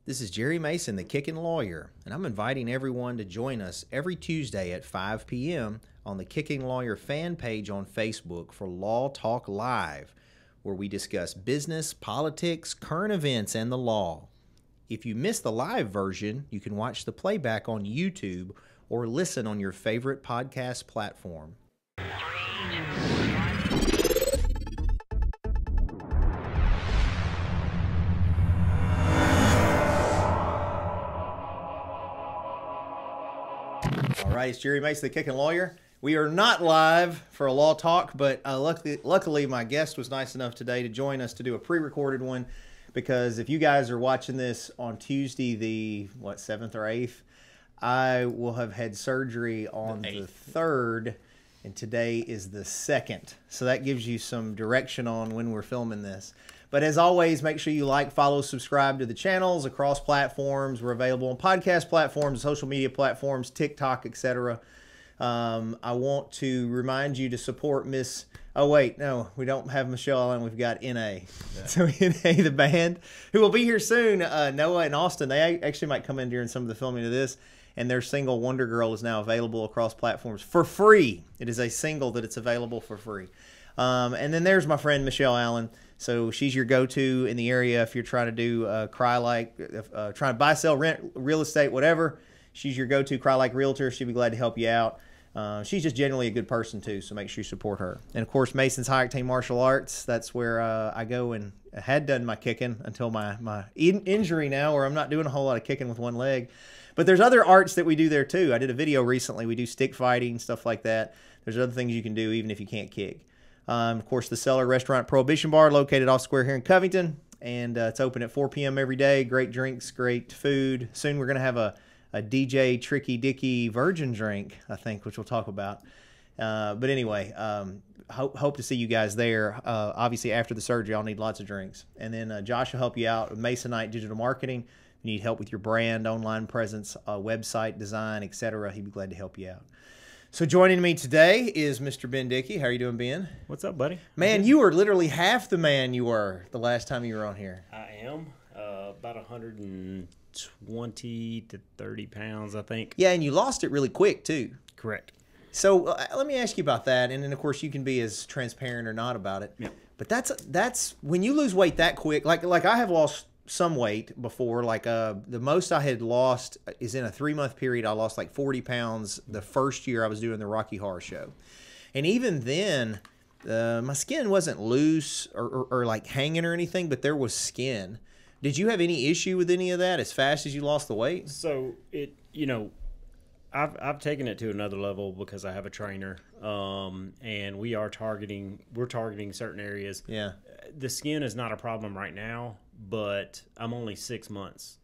This is Jerry Mason, the Kickin Lawyer, and I'm inviting everyone to join us every Tuesday at 5 p.m. on the Kickin Lawyer fan page on Facebook for Law Talk Live, where we discuss business, politics, current events, and the law. If you miss the live version, you can watch the playback on YouTube or listen on your favorite podcast platform. All right, it's Jerry Mason, the Kickin Lawyer. We are not live for a law talk, but luckily my guest was nice enough today to join us to do a pre-recorded one, because if you guys are watching this on Tuesday, the 7th or 8th, I will have had surgery on the 3rd, and today is the 2nd. So that gives you some direction on when we're filming this. But as always, make sure you like, follow, subscribe to the channels across platforms. We're available on podcast platforms, social media platforms, TikTok, etc. I want to remind you to support Miss... Oh, wait, no, we don't have Michelle Allen. We've got N.A. Yeah. So N.A., the band, who will be here soon, Noah and Austin, they actually might come in during some of the filming of this, and their single Wonder Girl is now available across platforms for free. It is a single that it's available for free. And then there's my friend Michelle Allen. So she's your go-to in the area if you're trying to do trying to buy, sell, rent, real estate, whatever. She's your go-to cry-like realtor. She'd be glad to help you out. She's just generally a good person too, so make sure you support her. And of course, Mason's High Octane Martial Arts. That's where I go and had done my kicking until my injury now, where I'm not doing a whole lot of kicking with one leg. But there's other arts that we do there too. I did a video recently. We do stick fighting, stuff like that. There's other things you can do even if you can't kick. Of course, the Cellar Restaurant Prohibition Bar, located off Square here in Covington, and it's open at 4 p.m. every day. Great drinks, great food. Soon we're going to have a DJ Tricky Dickey virgin drink, I think, which we'll talk about. But anyway, hope to see you guys there. Obviously, after the surgery, I'll need lots of drinks. And then Josh will help you out with Masonite Digital Marketing. If you need help with your brand, online presence, website design, etc., he'd be glad to help you out. So joining me today is Mr. Ben Dickey. How are you doing, Ben? What's up, buddy? Man, you were literally half the man you were the last time you were on here. I am about 120 to 30 pounds, I think. Yeah, and you lost it really quick, too. Correct. So let me ask you about that, and then, of course, you can be as transparent or not about it. Yeah. But that's when you lose weight that quick, like I have lost some weight before. Like the most I had lost is in a 3-month period. I lost like 40 pounds the first year I was doing the Rocky Horror Show. And even then, my skin wasn't loose or like hanging or anything, but there was skin. Did you have any issue with any of that as fast as you lost the weight? So I've taken it to another level because I have a trainer, and we're targeting certain areas. Yeah. The skin is not a problem right now, but I'm only 6 months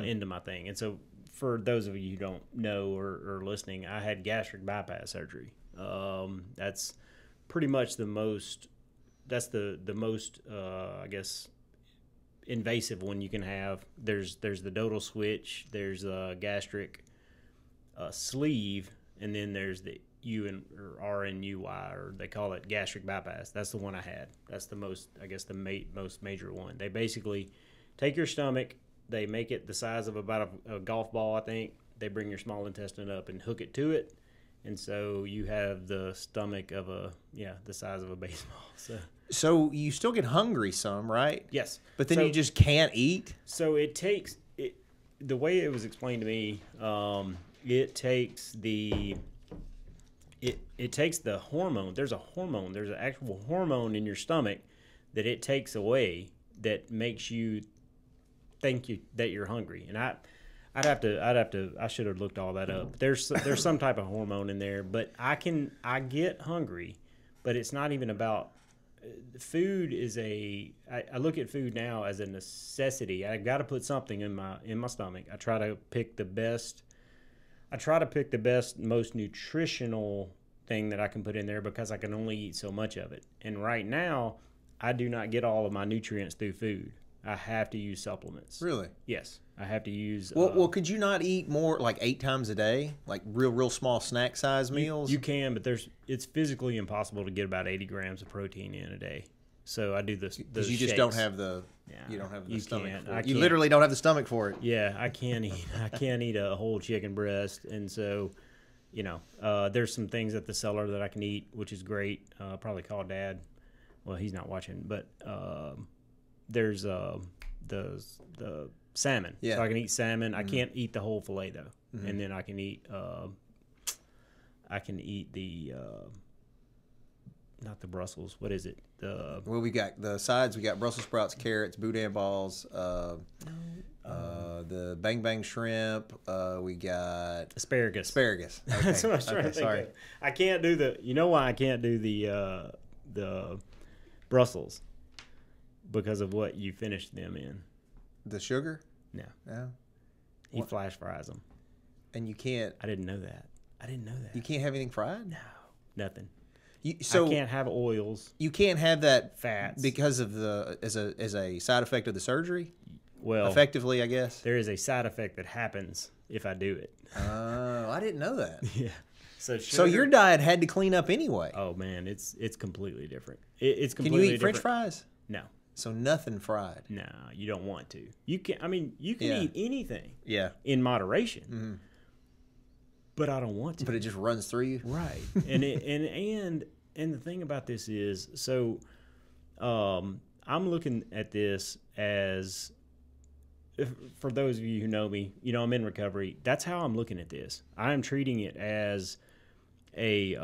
into my thing. And so for those of you who don't know or listening, I had gastric bypass surgery. That's pretty much the most I guess, invasive one you can have. There's the Dodal switch, there's a gastric sleeve, and then there's the RNUY, or they call it gastric bypass. That's the one I had. That's the most, I guess, most major one. They basically take your stomach, they make it the size of about a golf ball, I think. They bring your small intestine up and hook it to it, and so you have the stomach of the size of a baseball. So you still get hungry some, right? Yes. But then you just can't eat? So it takes it. The way it was explained to me, it takes the hormone. There's an actual hormone in your stomach that it takes away that makes you think that you're hungry. And I should have looked all that up. There's some type of hormone in there, but I get hungry, but it's not even about food. I look at food now as a necessity. I've got to put something in my stomach. I try to pick the best, most nutritional thing that I can put in there, because I can only eat so much of it. And right now, I do not get all of my nutrients through food. I have to use supplements. Really? Yes. I have to use... Well, could you not eat more, like 8 times a day? Like real small snack size meals? You can, but it's physically impossible to get about 80 grams of protein in a day. So I do this. Because you just don't have the stomach. Can't. For it. You literally don't have the stomach for it. Yeah, I can't eat. I can't eat a whole chicken breast, and so, there's some things at the cellar that I can eat, which is great. Probably call Dad. Well, he's not watching, but there's the salmon. Yeah. So I can eat salmon. I can't eat the whole fillet though, and then I can eat the not the Brussels. What is it? Well, we got the sides. We got Brussels sprouts, carrots, boudin balls, the bang bang shrimp. We got asparagus. Okay. That's what I was trying to think sorry. of. I can't do the. You know why I can't do the Brussels? Because of what you finished them in. The sugar? No. No. He flash fries them. And you can't. I didn't know that. You can't have anything fried? No. Nothing. So I can't have oils. You can't have that fats because of as a side effect of the surgery. Well, effectively, I guess there is a side effect that happens if I do it. Oh, I didn't know that. Yeah. So your diet had to clean up anyway. Oh man, it's completely different. It's completely. Can you eat different. French fries? No. So nothing fried. No, you don't want to. You can. I mean, you can eat anything. Yeah. In moderation. But I don't want to. But it just runs through you. Right. and the thing about this is, so I'm looking at this as, for those of you who know me, I'm in recovery. That's how I'm looking at this. I am treating it as I've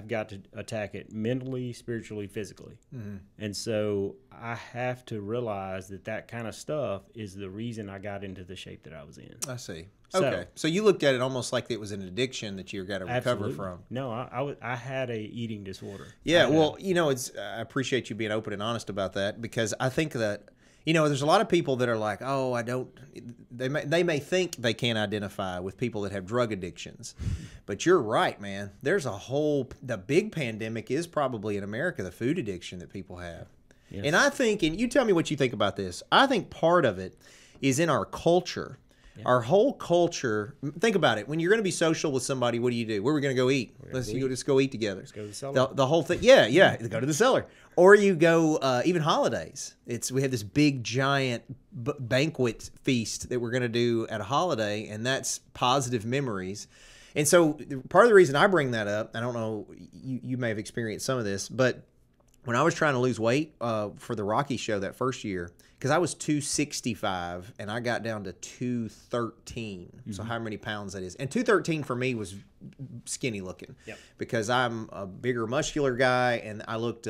got to attack it mentally, spiritually, physically. And so I have to realize that kind of stuff is the reason I got into the shape that I was in. I see. Okay. So you looked at it almost like it was an addiction that you got to recover from. No, I had a eating disorder. Yeah, well, I appreciate you being open and honest about that, because I think that, there's a lot of people that are like, oh, they may think they can't identify with people that have drug addictions. But you're right, man. There's the big pandemic is probably in America, the food addiction that people have. Yes. And I think, and you tell me what you think about this, I think part of it is in our culture. Yeah. Our whole culture, think about it. When you're going to be social with somebody, what do? Where are we going to go eat? Let's just go eat together. Let's go to the cellar. The whole thing. Yeah. Go to the cellar. Or you go, even holidays. We have this big, giant banquet feast that we're going to do at a holiday, and that's positive memories. And so part of the reason I bring that up, I don't know, you may have experienced some of this, but when I was trying to lose weight for the Rocky show that first year, because I was 265 and I got down to 213. So how many pounds that is. And 213 for me was skinny looking. Yep. Because I'm a bigger muscular guy and I looked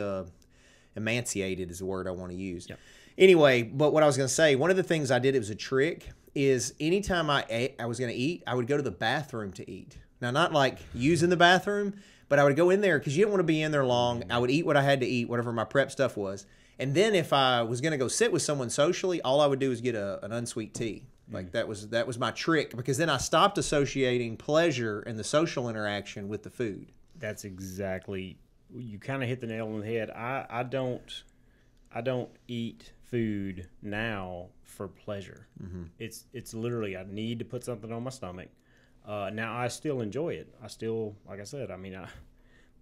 emaciated is the word I want to use. Yep. Anyway, but what I was going to say, one of the things I did, it was a trick, is anytime I was going to eat, I would go to the bathroom to eat. Now, not like using the bathroom, but I would go in there because you didn't want to be in there long. I would eat what I had to eat, whatever my prep stuff was. And then if I was going to go sit with someone socially, all I would do is get an unsweet tea. Like that was my trick, because then I stopped associating pleasure and the social interaction with the food. That's exactly, you kind of hit the nail on the head. I don't eat food now for pleasure. It's literally, I need to put something on my stomach. Now I still enjoy it. I still, like I said,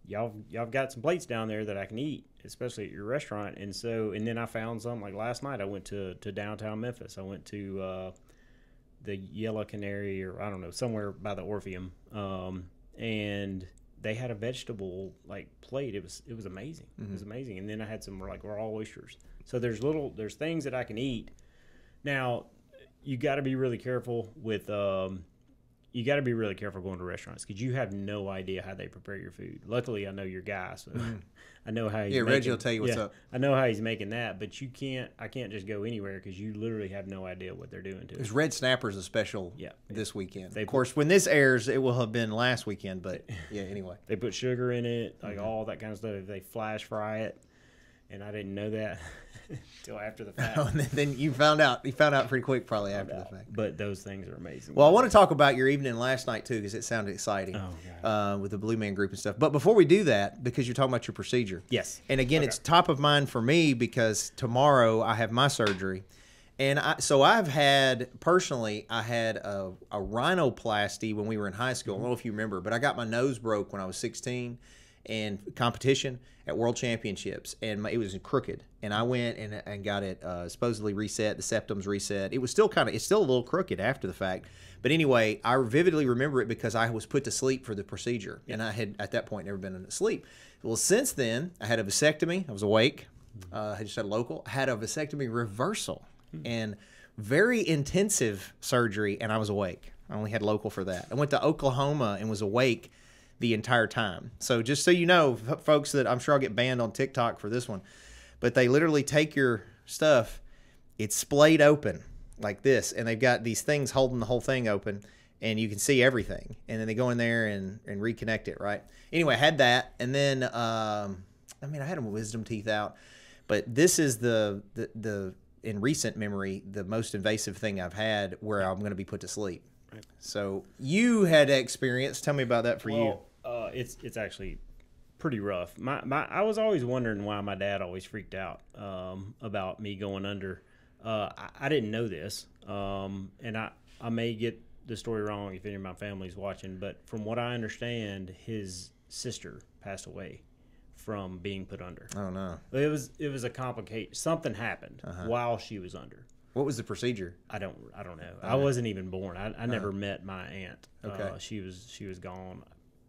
y'all got some plates down there that I can eat, especially at your restaurant. And then I found some, like last night I went to downtown Memphis. I went to the Yellow Canary, or I don't know, somewhere by the Orpheum. And they had a vegetable plate. It was amazing. It was amazing. And then I had some raw oysters. So there's things that I can eat. Now, you got to be really careful with going to restaurants, because you have no idea how they prepare your food. Luckily, I know your guy, so I know how he's making. Reggie will tell you what's up. I know how he's making that, but I can't just go anywhere, because you literally have no idea what they're doing to it. There's red snappers a special this weekend. Of course, when this airs, it will have been last weekend, but anyway. They put sugar in it, all that kind of stuff. They flash fry it, and I didn't know that until after the fact. And then you found out. You found out pretty quick, probably after the fact. But those things are amazing. Well, I want to talk about your evening last night too, because it sounded exciting. With the Blue Man Group and stuff. But before we do that, because you're talking about your procedure. Yes. And again, it's top of mind for me, because tomorrow I have my surgery. And I've had a rhinoplasty when we were in high school. I don't know if you remember, but I got my nose broke when I was 16. and competition at World Championships, and it was crooked. And I went and got it supposedly reset. The septum's reset. It was still it's still a little crooked after the fact. But anyway, I vividly remember it because I was put to sleep for the procedure, and I had at that point never been asleep. Well, since then, I had a vasectomy. I was awake. I just had a local. Had a vasectomy reversal and very intensive surgery, and I was awake. I only had local for that. I went to Oklahoma and was awake the entire time. So just so you know, folks, that I'm sure I'll get banned on TikTok for this one, but they literally take your stuff, it's splayed open like this, and they've got these things holding the whole thing open, and you can see everything. And then they go in there and reconnect it, right? Anyway, I had that, and then I had them wisdom teeth out, but this is the in recent memory the most invasive thing I've had where I'm going to be put to sleep. Right. So you had experience. Tell me about that for you. It's actually pretty rough. I was always wondering why my dad always freaked out about me going under. I didn't know this, and I may get the story wrong if any of my family's watching, but from what I understand, his sister passed away from being put under. Oh no! It was a complicated. Something happened while she was under. What was the procedure? I don't know. I wasn't even born. I never met my aunt. Okay. She was gone.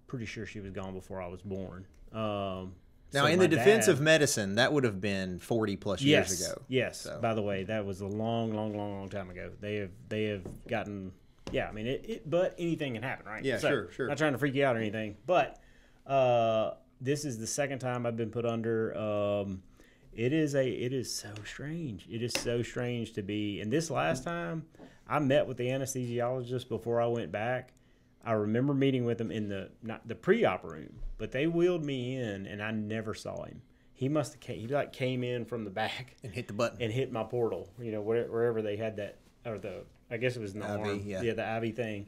Pretty sure she was gone before I was born. Now, in the defense of medicine, that would have been 40 plus years ago. Yes. So. By the way, that was a long time ago. They have gotten. Yeah, I mean but anything can happen, right? Yeah, so, sure. Not trying to freak you out or anything, but this is the second time I've been put under. It is so strange. It is so strange to be. And this last time, I met with the anesthesiologist before I went back. I remember meeting with him in not the pre-op room, but they wheeled me in, and I never saw him. He must have came in from the back and hit the button and hit my portal. Wherever they had that, or I guess it was in the arm, the IV thing.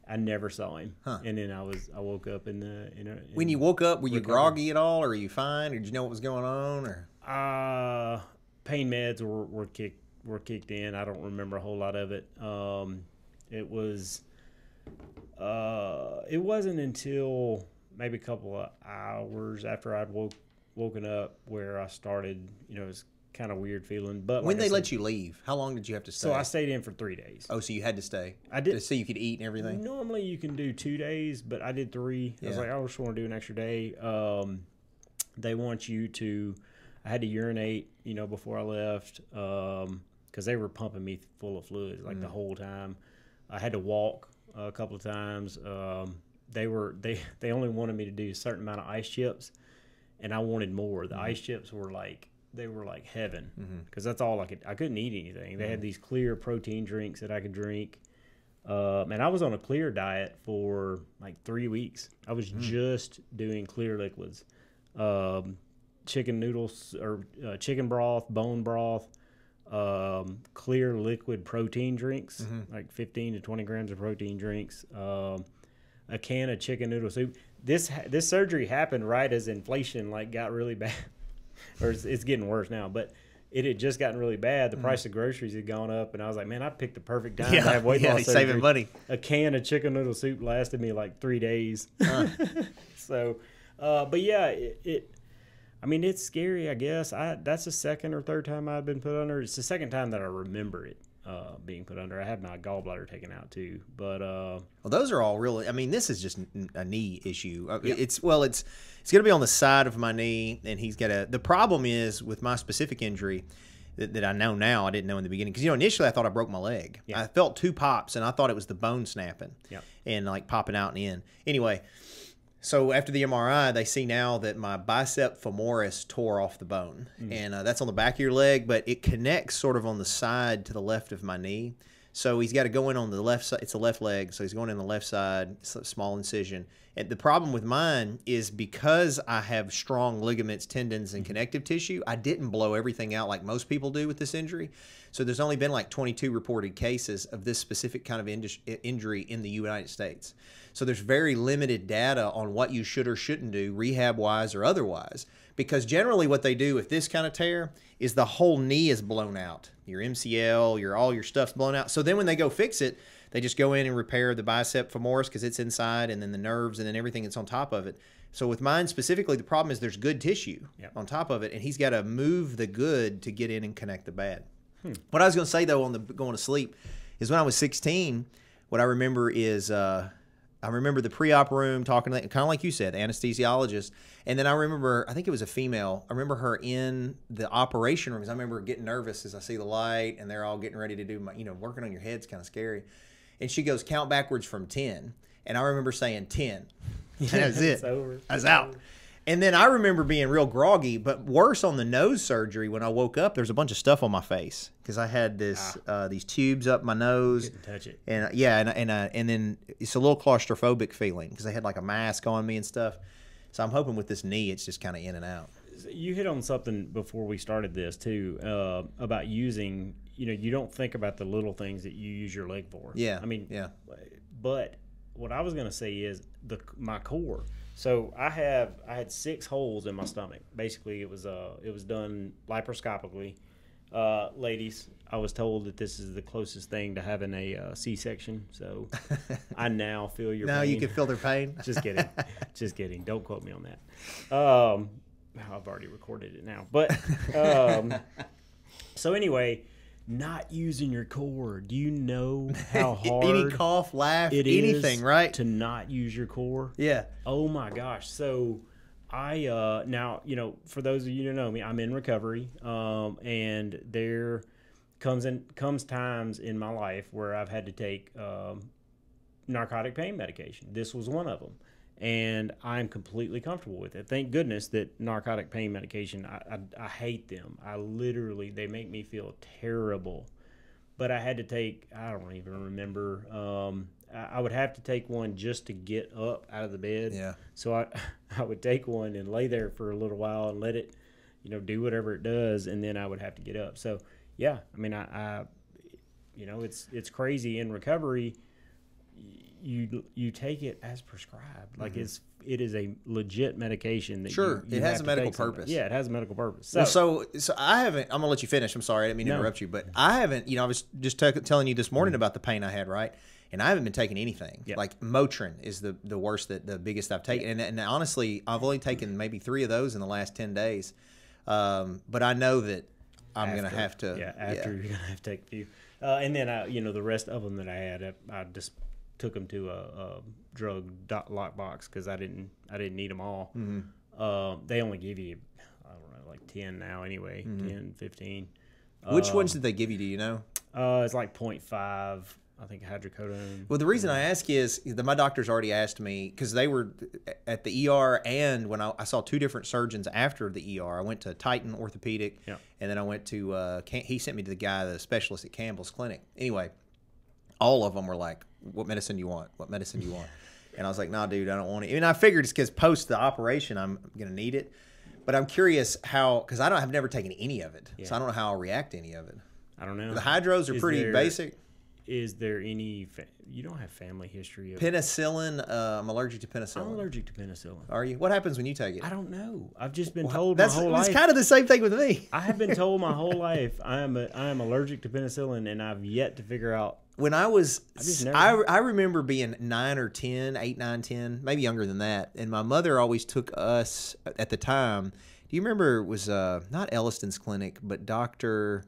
I never saw him, and then I woke up when you woke up, were you groggy at all, or were you fine, or did you know what was going on, or? Pain meds were kicked in. I don't remember a whole lot of it. It wasn't until maybe a couple of hours after I'd woken up where I started, it was kind of weird feeling. But when they let you leave, how long did you have to stay? So I stayed in for 3 days. Oh, so you had to stay. I did. So you could eat and everything? Normally you can do 2 days, but I did 3. Yeah. I was like, I just want to do an extra day. They want you to, I had to urinate, before I left, because they were pumping me full of fluids the whole time. I had to walk a couple of times. They only wanted me to do a certain amount of ice chips, and I wanted more. The ice chips were like heaven, because that's all I couldn't eat anything. They had these clear protein drinks that I could drink, and I was on a clear diet for like 3 weeks. I was just doing clear liquids, chicken noodles or chicken broth, bone broth, clear liquid protein drinks, like 15 to 20 grams of protein drinks, a can of chicken noodle soup. This surgery happened right as inflation got really bad, or it's getting worse now, but it had just gotten really bad. The price of groceries had gone up, and I was like, man, I picked the perfect time to have weight loss surgery. Saving money. A can of chicken noodle soup lasted me like 3 days. So, but yeah, I mean, it's scary, I guess. That's the second or third time I've been put under. It's the second time that I remember it being put under. I had my gallbladder taken out too, but well, those are all really. I mean, this is just a knee issue. Yeah. It's going to be on the side of my knee, and he's got the problem is with my specific injury that I know now. I didn't know in the beginning because initially I thought I broke my leg. Yeah. I felt 2 pops, and I thought it was the bone snapping and popping out and in. Anyway. So after the MRI, they see now that my bicep femoris tore off the bone, and that's on the back of your leg, but it connects sort of on the side to the left of my knee. So he's got to go in on the left side. It's the left leg, so he's going in the left side. It's a small incision. And the problem with mine is because I have strong ligaments, tendons, and connective tissue, I didn't blow everything out like most people do with this injury. So there's only been like 22 reported cases of this specific kind of injury in the United States. So there's very limited data on what you should or shouldn't do, rehab-wise or otherwise, because generally what they do with this kind of tear is the whole knee is blown out. Your MCL, all your stuff's blown out. So then when they go fix it, they just go in and repair the bicep femoris because it's inside, and then the nerves, and then everything that's on top of it. So with mine specifically, the problem is there's good tissue on top of it, and he's got to move the good to get in and connect the bad. What I was going to say, though, on the going to sleep is when I was 16, what I remember is I remember the pre-op room talking to kind of like you said, the anesthesiologist. And then I remember, I think it was a female, I remember her in the operation room because I remember getting nervous as I see the light and they're all getting ready to do my, working on your head's kind of scary. And she goes, count backwards from 10. And I remember saying 10. That's it. It's over. I was out. And then I remember being real groggy, but worse on the nose surgery. When I woke up, there's a bunch of stuff on my face because I had these tubes up my nose. Couldn't touch it. And and then it's a little claustrophobic feeling because they had like a mask on me and stuff. So I'm hoping with this knee, it's just kind of in and out. You hit on something before we started this too, about using. You don't think about the little things that you use your leg for. Yeah. I mean, yeah. But what I was going to say is my core. So I had 6 holes in my stomach. Basically, it was done laparoscopically. Ladies, I was told that this is the closest thing to having a C-section. So I now feel your pain. Now you can feel their pain. Just kidding. Just kidding. Don't quote me on that. I've already recorded it now. But so anyway, not using your core. Do you know how hard any cough, laugh, it anything, is right? to not use your core? Yeah. Oh my gosh. So I now, for those of you who know me, I'm in recovery, and there comes times in my life where I've had to take narcotic pain medication. This was one of them. And I'm completely comfortable with it. Thank goodness that narcotic pain medication, I hate them. They make me feel terrible. But I had to take, I don't even remember, I would have to take one just to get up out of the bed. Yeah. So I would take one and lay there for a little while and let it, do whatever it does, and then I would have to get up. So, yeah, I mean, it's crazy in recovery. You take it as prescribed. Like it is a legit medication that it has a medical purpose. Yeah, it has a medical purpose. So I haven't. I'm gonna let you finish. I'm sorry, I didn't mean to interrupt you, but I haven't. I was just telling you this morning about the pain I had, right? And I haven't been taking anything. Yep. Like Motrin is the worst, the biggest I've taken, and honestly, I've only taken maybe 3 of those in the last 10 days. But I know that I'm gonna have to. Yeah, after you're gonna have to take a few, and then the rest of them that I had, I just took them to a drug lockbox because I didn't need them all. Mm-hmm. They only give you, I don't know, like 10 now anyway, 10, 15. Which ones did they give you? Do you know? It's like 0.5, I think, hydrocodone. Well, the reason I ask is that my doctor's already asked me, because they were at the ER, and when I saw 2 different surgeons after the ER. I went to Titan Orthopedic, and then I went to, he sent me to the specialist at Campbell's Clinic. Anyway, all of them were like, what medicine do you want? What medicine do you want? And I was like, nah, dude, I don't want it. And I figured it's because post the operation, I'm going to need it. But I'm curious how, because I've never taken any of it. Yeah. So I don't know how I'll react to any of it. I don't know. The hydros are pretty basic. Is there any, you don't have family history of penicillin? I'm allergic to penicillin. I'm allergic to penicillin. Are you? What happens when you take it? I don't know. I've just been told my whole life. It's kind of the same thing with me. I have been told my whole life I am allergic to penicillin, and I've yet to figure out. When I was, I remember being 9 or 10, 8, 9, 10, maybe younger than that. And my mother always took us at the time. Do you remember it was not Elliston's clinic, but the doctor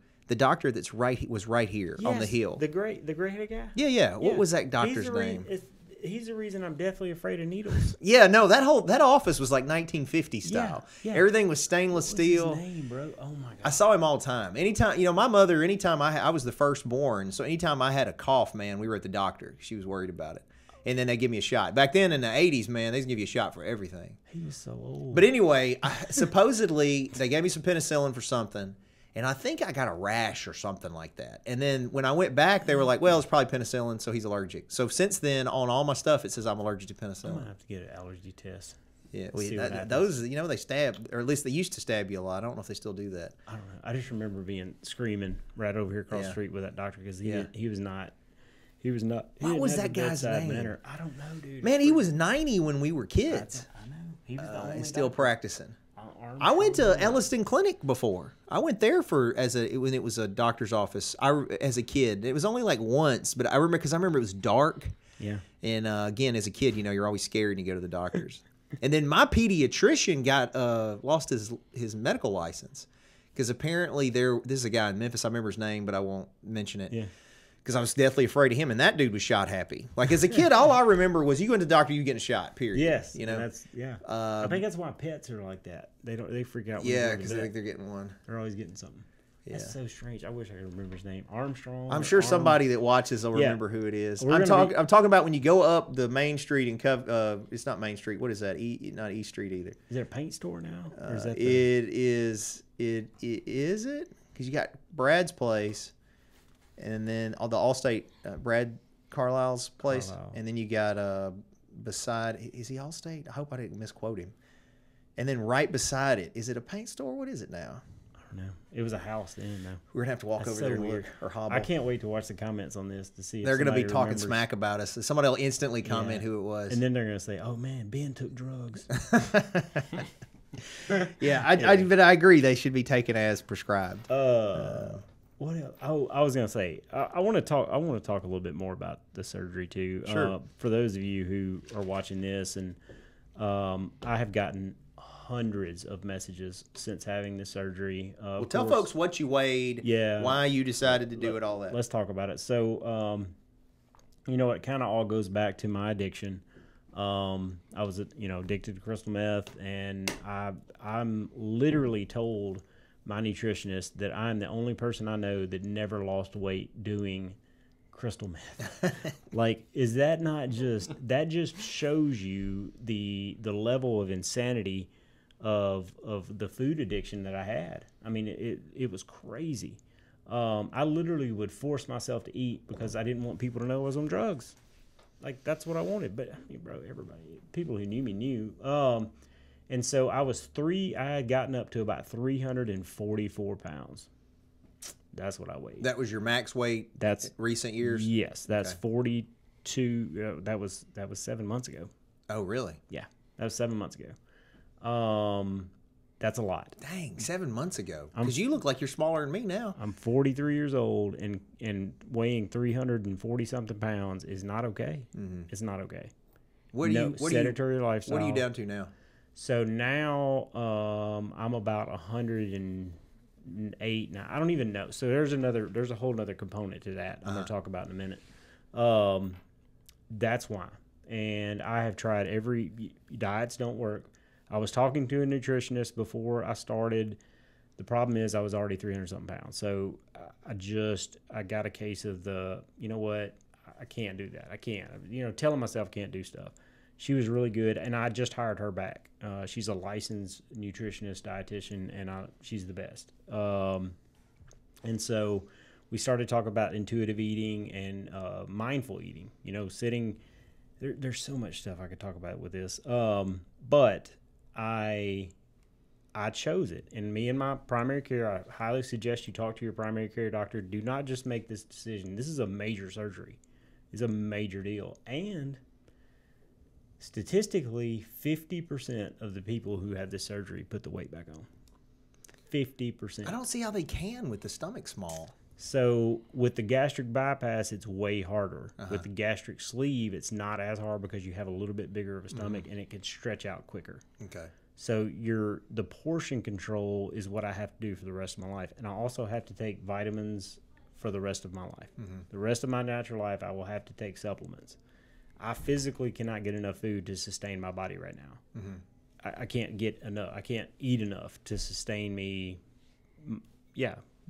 was right here on the hill. The gray-headed guy? Yeah. What was that doctor's name? He's the reason I'm deathly afraid of needles. Yeah, no, that office was like 1950 style. Yeah. Everything was stainless steel. What's his name, bro? Oh my God. I saw him all the time. Anytime, my mother, anytime I was the firstborn, so anytime I had a cough, man, we were at the doctor. She was worried about it. And then they give me a shot. Back then in the 80s, man, they give you a shot for everything. He was so old. But anyway, supposedly they gave me some penicillin for something. And I think I got a rash or something like that. And then when I went back, they were like, well, it's probably penicillin, so he's allergic. So since then, on all my stuff, it says I'm allergic to penicillin. I'm going to have to get an allergy test. Yeah, those, they stab, or at least they used to stab you a lot. I don't know if they still do that. I don't know. I just remember being screaming right over here across the street with that doctor because he was not. What was that guy's name? Manner. I don't know, dude. Man, he was 90 when we were kids. I know. He was the only still practicing. I went to Elliston Clinic before. I went there when it was a doctor's office. As a kid, it was only like once, but I remember it was dark. Yeah. And again, as a kid, you're always scared to go to the doctors. And then my pediatrician lost his medical license because apparently this is a guy in Memphis. I remember his name, but I won't mention it. Yeah. Because I was deathly afraid of him, and that dude was shot happy. Like as a kid, all I remember was you going to the doctor, you getting shot. Period. Yes. That's I think that's why pets are like that. They freak out. Yeah, because they think they're getting one. They're always getting something. Yeah. That's so strange. I wish I could remember his name. Armstrong. I'm sure somebody that watches will remember who it is. I'm talking about when you go up the main street in it's not Main Street. What is that? Not East Street either. Is there a paint store now? Or is that is it? Because you got Brad's place, and then the Allstate, Brad Carlisle's place, and then you got beside. Is he Allstate? I hope I didn't misquote him. And then right beside it, is it a paint store? What is it now? No, it was a house then. Though we're gonna have to walk over there and look, or hobble. I can't wait to watch the comments on this to see if they're gonna be talking remembers. smack about us. Somebody will instantly comment who it was, and then they're gonna say, "Oh man, Ben took drugs." But I agree they should be taken as prescribed. What else? Oh, I was gonna say I want to talk. I want to talk a little bit more about the surgery too. Sure. For those of you who are watching this, and I have gotten hundreds of messages since having the surgery. Well, tell folks what you weighed, why you decided to do it, all that. Let's talk about it. So, it kind of all goes back to my addiction. I was, addicted to crystal meth, and I'm literally told my nutritionist that I'm the only person I know that never lost weight doing crystal meth. Like, is that not that just shows you the level of insanity of the food addiction that I had. I mean, it was crazy. I literally would force myself to eat because I didn't want people to know I was on drugs. Like, that's what I wanted. But, people who knew me knew. And so I had gotten up to about 344 pounds. That's what I weighed. That was your max weight. That's recent years. Yes, that's 42. That was 7 months ago. Oh, really? Yeah, that was 7 months ago. That's a lot. Dang, 7 months ago. Because you look like you're smaller than me now. I'm 43 years old, and weighing 340 something pounds is not okay. Mm-hmm. It's not okay. Sedentary lifestyle. What are you down to now? So now I'm about 108 now. I don't even know. So there's a whole other component to that I'm going to talk about in a minute. That's why. And I have tried diets don't work. I was talking to a nutritionist before I started. The problem is I was already 300 something pounds. So I got a case of I can't do that. I can't, telling myself I can't do stuff. She was really good, and I just hired her back. She's a licensed nutritionist, dietitian, and she's the best. And so we started talking about intuitive eating and mindful eating. Sitting. There's so much stuff I could talk about with this. But I chose it. And me and my primary care, I highly suggest you talk to your primary care doctor. Do not just make this decision. This is a major surgery. It's a major deal. And statistically, 50% of the people who have this surgery put the weight back on. 50%. I don't see how they can with the stomach small. So with the gastric bypass, it's way harder. With the gastric sleeve, it's not as hard because you have a little bit bigger of a stomach and it can stretch out quicker. Okay. So the portion control is what I have to do for the rest of my life. And I also have to take vitamins for the rest of my life. Mm-hmm. The rest of my natural life, I will have to take supplements. I physically cannot get enough food to sustain my body right now. Mm-hmm. I can't get enough. I can't eat enough to sustain me,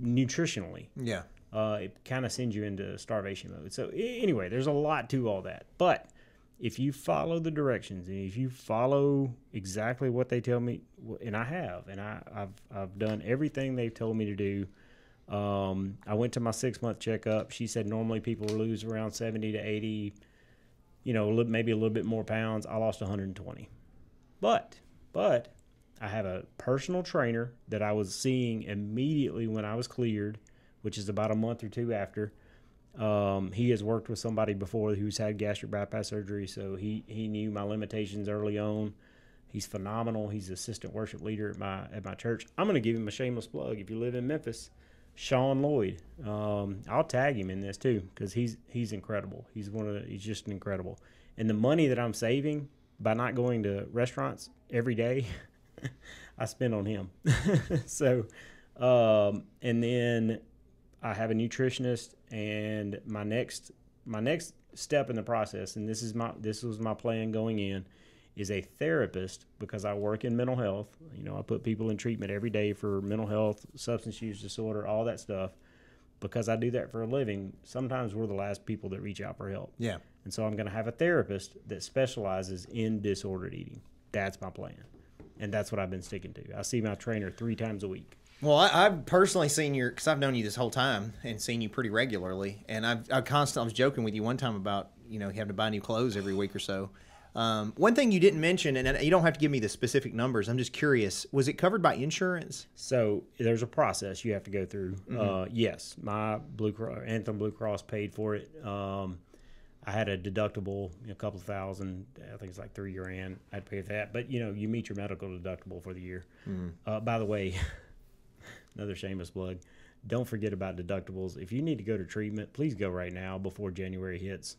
nutritionally. Yeah. It kind of sends you into starvation mode. So anyway, there's a lot to all that. But if you follow the directions and if you follow exactly what they tell me, and I have, and I've done everything they've told me to do. I went to my 6-month checkup. She said normally people lose around 70 to 80, maybe a little bit more pounds. I lost 120. But I have a personal trainer that I was seeing immediately when I was cleared, which is about a month or two after. He has worked with somebody before who's had gastric bypass surgery, so he knew my limitations early on. He's phenomenal. He's assistant worship leader at my church. I'm going to give him a shameless plug. If you live in Memphis, Sean Lloyd. I'll tag him in this too because he's incredible. He's just incredible. And the money that I'm saving by not going to restaurants every day, I spend on him. So, and then I have a nutritionist, and my next step in the process, and this was my plan going in, is a therapist, because I work in mental health. You know, I put people in treatment every day for mental health, substance use disorder, all that stuff. Because I do that for a living, sometimes we're the last people that reach out for help. Yeah. And so I'm going to have a therapist that specializes in disordered eating. That's my plan. And that's what I've been sticking to. I see my trainer 3 times a week. Well, I've personally seen because I've known you this whole time and seen you pretty regularly. And I was joking with you one time about, you having to buy new clothes every week or so. One thing you didn't mention, and you don't have to give me the specific numbers, I'm just curious, was it covered by insurance? So there's a process you have to go through. Mm-hmm. Yes, my Anthem Blue Cross paid for it. I had a deductible, a couple of thousand, I think it's like $3,000. I'd pay for that. But, you meet your medical deductible for the year. Mm-hmm. By the way, another shameless plug, don't forget about deductibles. If you need to go to treatment, please go right now before January hits.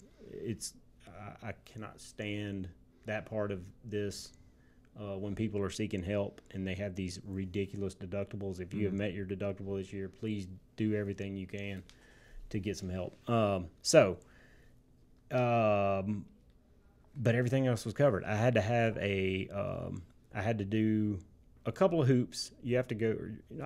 I cannot stand that part of this when people are seeking help and they have these ridiculous deductibles. If you have met your deductible this year, please do everything you can to get some help. But everything else was covered. I had to have I had to do a couple of hoops. You have to go,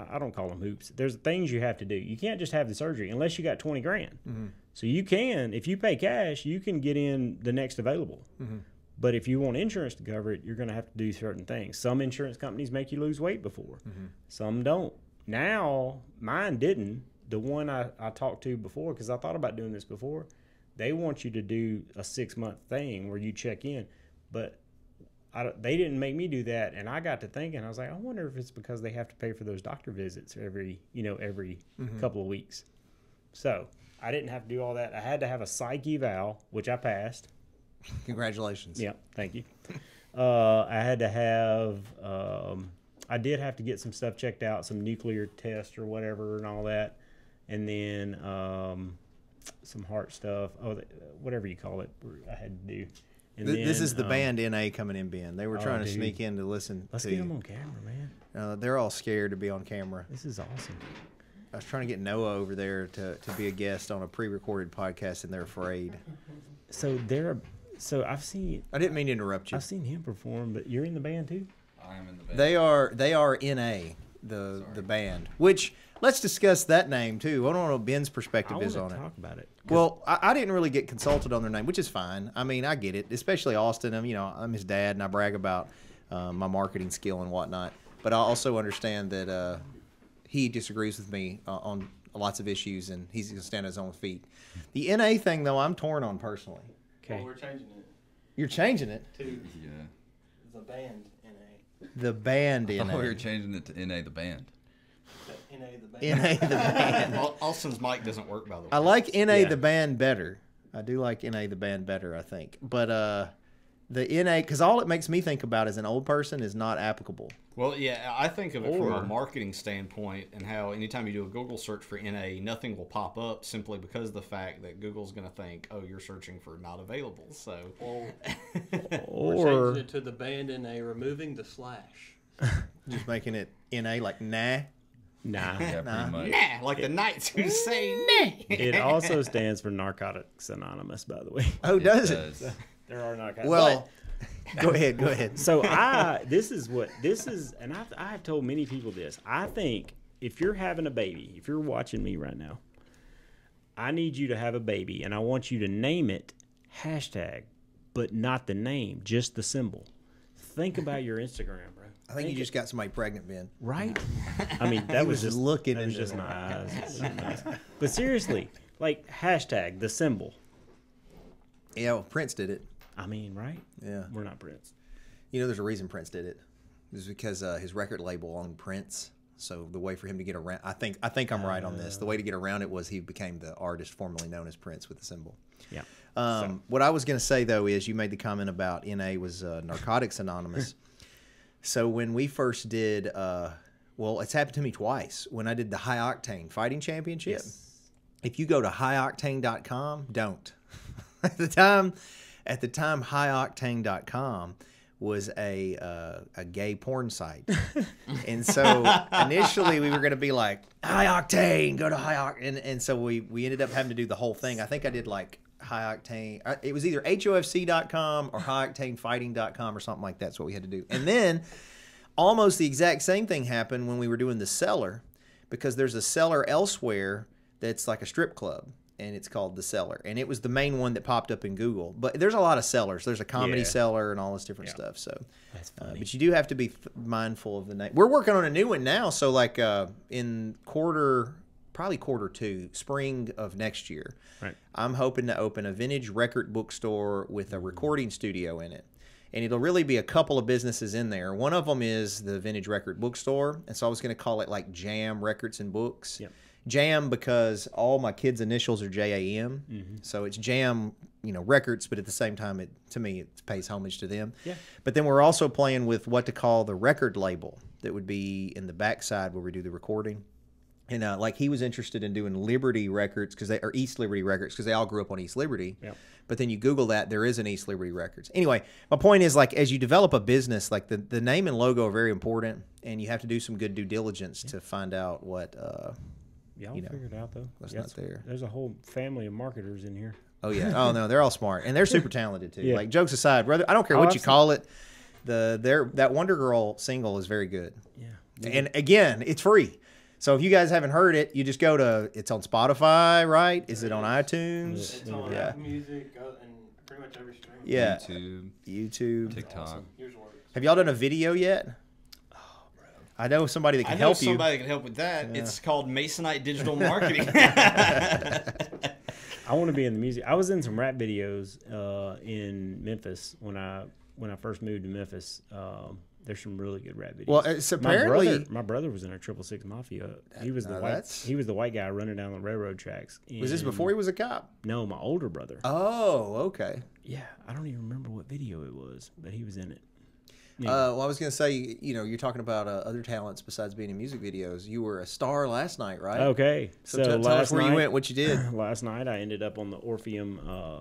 I don't call them hoops. There's things you have to do. You can't just have the surgery unless you got $20,000. Mm-hmm. So you can, if you pay cash, you can get in the next available. Mm-hmm. But if you want insurance to cover it, you're going to have to do certain things. Some insurance companies make you lose weight before. Mm-hmm. Some don't. Now, mine didn't. The one I talked to before, because I thought about doing this before, they want you to do a 6-month thing where you check in. But they didn't make me do that, and I got to thinking. I was like, I wonder if it's because they have to pay for those doctor visits every mm-hmm. couple of weeks. So I didn't have to do all that. I had to have a psych eval, which I passed. Congratulations. Yeah, thank you. I had to have. I did have to get some stuff checked out, some nuclear tests or whatever, and all that, and then some heart stuff. Whatever you call it, I had to do. This is the band NA coming in, Ben. They were trying to sneak in to listen. Let's get them on camera, man. They're all scared to be on camera. This is awesome. I was trying to get Noah over there to be a guest on a pre-recorded podcast, and they're afraid. So I've seen. I didn't mean to interrupt you. I've seen him perform, but you're in the band too. I am in the band. They are NA, the band. Which let's discuss that name too. I don't know what Ben's perspective is on it. Talk about it. Well, I didn't really get consulted on their name, which is fine. I mean, I get it, especially Austin. I'm his dad, and I brag about my marketing skill and whatnot. But I also understand that he disagrees with me on lots of issues, and he's going to stand on his own feet. The NA thing, though, I'm torn on personally. Okay. Well, we're changing it. You're changing it? To the band NA. The band NA. Oh, you're changing it to NA the band. NA the band. NA the band. Austin's mic doesn't work, by the way. I like NA the band better. I do like NA the band better, I think. But the NA, because all it makes me think about as an old person is not applicable. Well, yeah, I think of it from a marketing standpoint, and how anytime you do a Google search for NA, nothing will pop up simply because of the fact that Google's going to think, oh, you're searching for not available. So, we're changing it to the band NA, removing the slash. Just making it NA like nah. Nah. Yeah, pretty much. Nah, like the Knights who say nah. It also stands for Narcotics Anonymous, by the way. Oh, does it? There are narcotics. Well, go ahead. So this is, and I've told many people this. I think if you're having a baby, if you're watching me right now, I need you to have a baby, and I want you to name it #, but not the name, just the symbol. Think about your Instagram, bro. I think you just got somebody pregnant, Ben. Right? I mean, that was just looking. That was just my eyes. But seriously, like #, the symbol. Yeah, well, Prince did it. I mean, right? Yeah. We're not Prince. There's a reason Prince did it. It was because his record label owned Prince. So the way for him to get around, I think I'm right on this. The way to get around it was he became the artist formerly known as Prince with the symbol. Yeah. What I was going to say, though, is you made the comment about NA was Narcotics Anonymous. So when we first did, well, it's happened to me twice. When I did the High Octane Fighting Championship, if you go to highoctane.com, don't. At the time, highoctane.com was a gay porn site. And so initially we were going to be like, High Octane, go to High Octane. And so we ended up having to do the whole thing. I think I did like High Octane. It was either HOFC.com or highoctanefighting.com or something like that. That's what we had to do. And then almost the exact same thing happened when we were doing the Cellar, because there's a Cellar elsewhere that's like a strip club. And it's called The Cellar. And it was the main one that popped up in Google. But there's a lot of sellers. There's a comedy cellar and all this different stuff. So, That's funny. but you do have to be mindful of the name. We're working on a new one now. So like in probably quarter two, spring of next year, Right. I'm hoping to open a vintage record bookstore with a recording studio in it. And it'll really be a couple of businesses in there. One of them is the vintage record bookstore. And so I was going to call it like Jam Records and Books. Yep. Jam, because all my kids' initials are JAM, so it's Jam, records. But at the same time, to me, it pays homage to them. Yeah. But then we're also playing with what to call the record label that would be in the backside where we do the recording. And like he was interested in doing Liberty Records or East Liberty Records because they all grew up on East Liberty. Yep. But then you Google that, there is an East Liberty Records. Anyway, my point is, like, as you develop a business, like the name and logo are very important, and you have to do some good due diligence to find out what. Y'all figure it out, though. What's not there. There's a whole family of marketers in here. Oh, yeah. Oh, no, they're all smart. And they're super talented, too. Yeah. Like, jokes aside, brother, I don't care what you call it. That Wonder Girl single is very good. Yeah. And, again, it's free. So if you guys haven't heard it, you just go to, it's on Spotify, right? Is it on iTunes? It's on Apple Music and pretty much every stream. Yeah. YouTube, YouTube. TikTok. Awesome. Yours works. Have y'all done a video yet? I know somebody that can help you. Somebody that can help with that. Yeah. It's called Masonite Digital Marketing. I want to be in the music. I was in some rap videos in Memphis when I first moved to Memphis. There's some really good rap videos. Well, it's apparently my brother was in a 666 Mafia. He was the white guy running down the railroad tracks. Was this before he was a cop? No, my older brother. Oh, okay. Yeah, I don't even remember what video it was, but he was in it. Yeah. Well, I was going to say, you're talking about other talents besides being in music videos. You were a star last night, right? Okay. So tell us where you went, what you did. Last night, I ended up on the Orpheum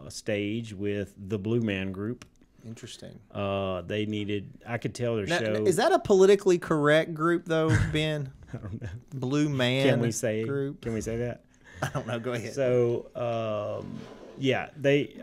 stage with the Blue Man Group. Interesting. They needed, I could tell their show. Is that a politically correct group, though, Ben? I don't know. Blue Man Can we say Group? Can we say that? I don't know. Go ahead. So, yeah,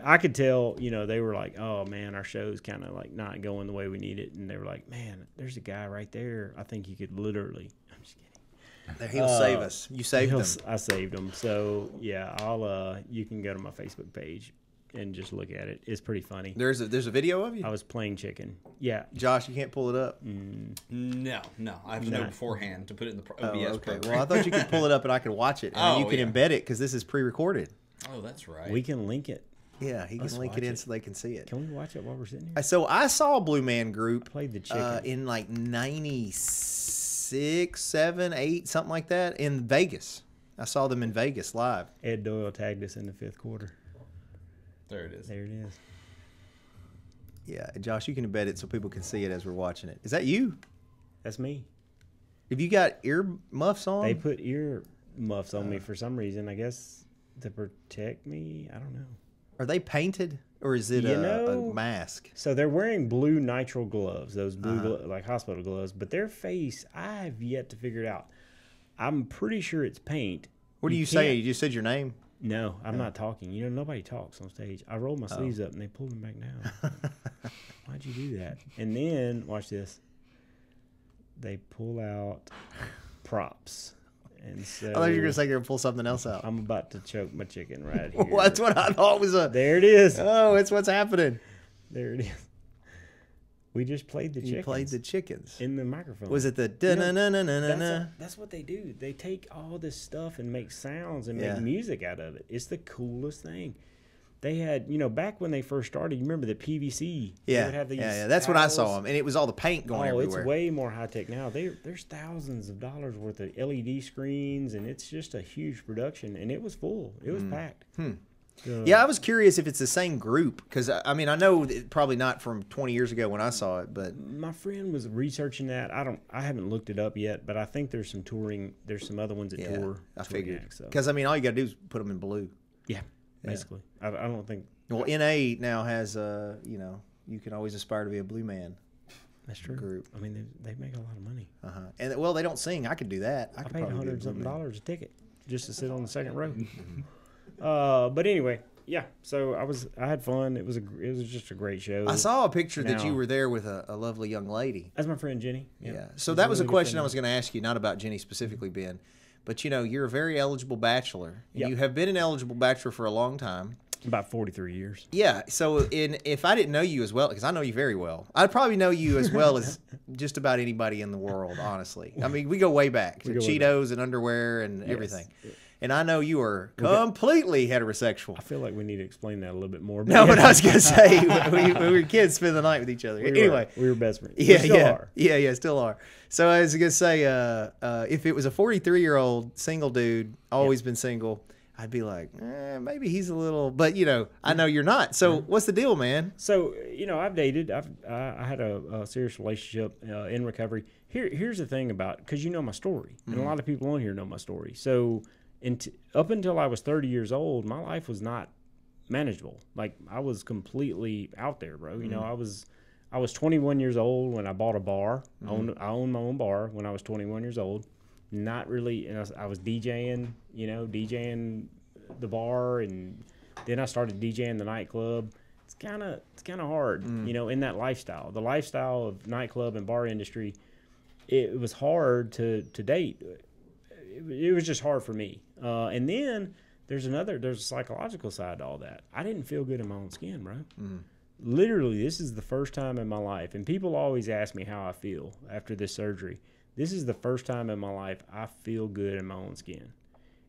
I could tell, they were like, oh man, our show's kind of like not going the way we need it. And they were like, man, there's a guy right there. I think you could literally, I'm just kidding. He'll save us. You saved him. I saved him. So yeah, you can go to my Facebook page and just look at it. It's pretty funny. There's a video of you? I was playing chicken. Yeah. Josh, you can't pull it up? No. I have to know beforehand to put it in the OBS program. Well, I thought you could pull it up and I could watch it. And then you can embed it because this is pre-recorded. Oh, that's right. We can link it. Yeah, he can link it in so they can see it. Can we watch it while we're sitting here? So I saw Blue Man Group Played the chicken. in like 96, 7, 8, something like that in Vegas. I saw them in Vegas live. Ed Doyle tagged us in the 5th quarter. There it is. There it is. Yeah, Josh, you can embed it so people can see it as we're watching it. Is that you? That's me. Have you got ear muffs on? They put ear muffs on me for some reason. I guess to protect me. I don't know. Are they painted or is it a mask? So they're wearing blue nitrile gloves, those blue like hospital gloves, but their face, I've yet to figure it out. I'm pretty sure it's paint. What do you say? You just said your name? No, I'm not talking. Nobody talks on stage. I rolled my sleeves up and they pulled them back down. Why'd you do that? And then, watch this. They pull out props. And so I thought you were going to say you're going to pull something else out. I'm about to choke my chicken right here. Well, that's what I thought was a... There it is. Oh, it's what's happening. There it is. We just played the chickens. You played the chickens. In the microphone. Was it the da-na-na-na-na-na? That's what they do. They take all this stuff and make sounds and make music out of it. It's the coolest thing. They had, back when they first started, you remember the PVC? Yeah, would have these that's when I saw them. And it was all the paint going everywhere. It's way more high-tech now. There's thousands of dollars worth of LED screens, and it's just a huge production. And it was full. It was packed. Yeah, I was curious if it's the same group because I mean I know probably not from 20 years ago when I saw it, but My friend was researching that. I haven't looked it up yet, but I think there's some touring. There's some other ones that yeah, tour. I touring figured acts, so. because I mean all you got to do is put them in blue. Yeah, basically. I don't think Well, NA now has you know, you can always aspire to be a blue man that's true. group. I mean, they make a lot of money. And well, they don't sing. I could do that. I I could paid probably be a $100 blue something man. a ticket just to sit on the second row. But anyway, yeah. So I had fun. It was just a great show. I saw a picture that you Now- were there with a lovely young lady. That's my friend Jenny. Yeah. So She's that was a really good question I friend. was going to ask you, not about Jenny specifically, Ben, but you know, you're a very eligible bachelor. Yep. You have been an eligible bachelor for a long time. About 43 years. Yeah. So if I didn't know you as well, because I know you very well, I'd probably know you as well as just about anybody in the world, honestly. I mean, we go way back to go way Cheetos and underwear and everything. Yes. And I know you are completely heterosexual. I feel like we need to explain that a little bit more. No, but I was going to say, we were kids, spend the night with each other. Anyway. we were best friends. Yeah, We still yeah, are. yeah, still are. So I was gonna say, if it was a 43-year-old single dude, always been single, I'd be like, maybe he's a little. But you know, I know you're not. So what's the deal, man? So I've dated. I had a serious relationship in recovery. Here's the thing about, because you know my story, and a lot of people on here know my story. So up until I was 30 years old, my life was not manageable. Like I was completely out there, bro. You know, I was 21 years old when I bought a bar. I owned my own bar when I was 21 years old. Not really, and I was DJing, DJing the bar, and then I started DJing the nightclub. It's kind of hard, in that lifestyle. The lifestyle of nightclub and bar industry, it was hard to date. It was just hard for me. And then there's a psychological side to all that. I didn't feel good in my own skin, bro. Literally, this is the first time in my life, and people always ask me how I feel after this surgery. This is the first time in my life I feel good in my own skin,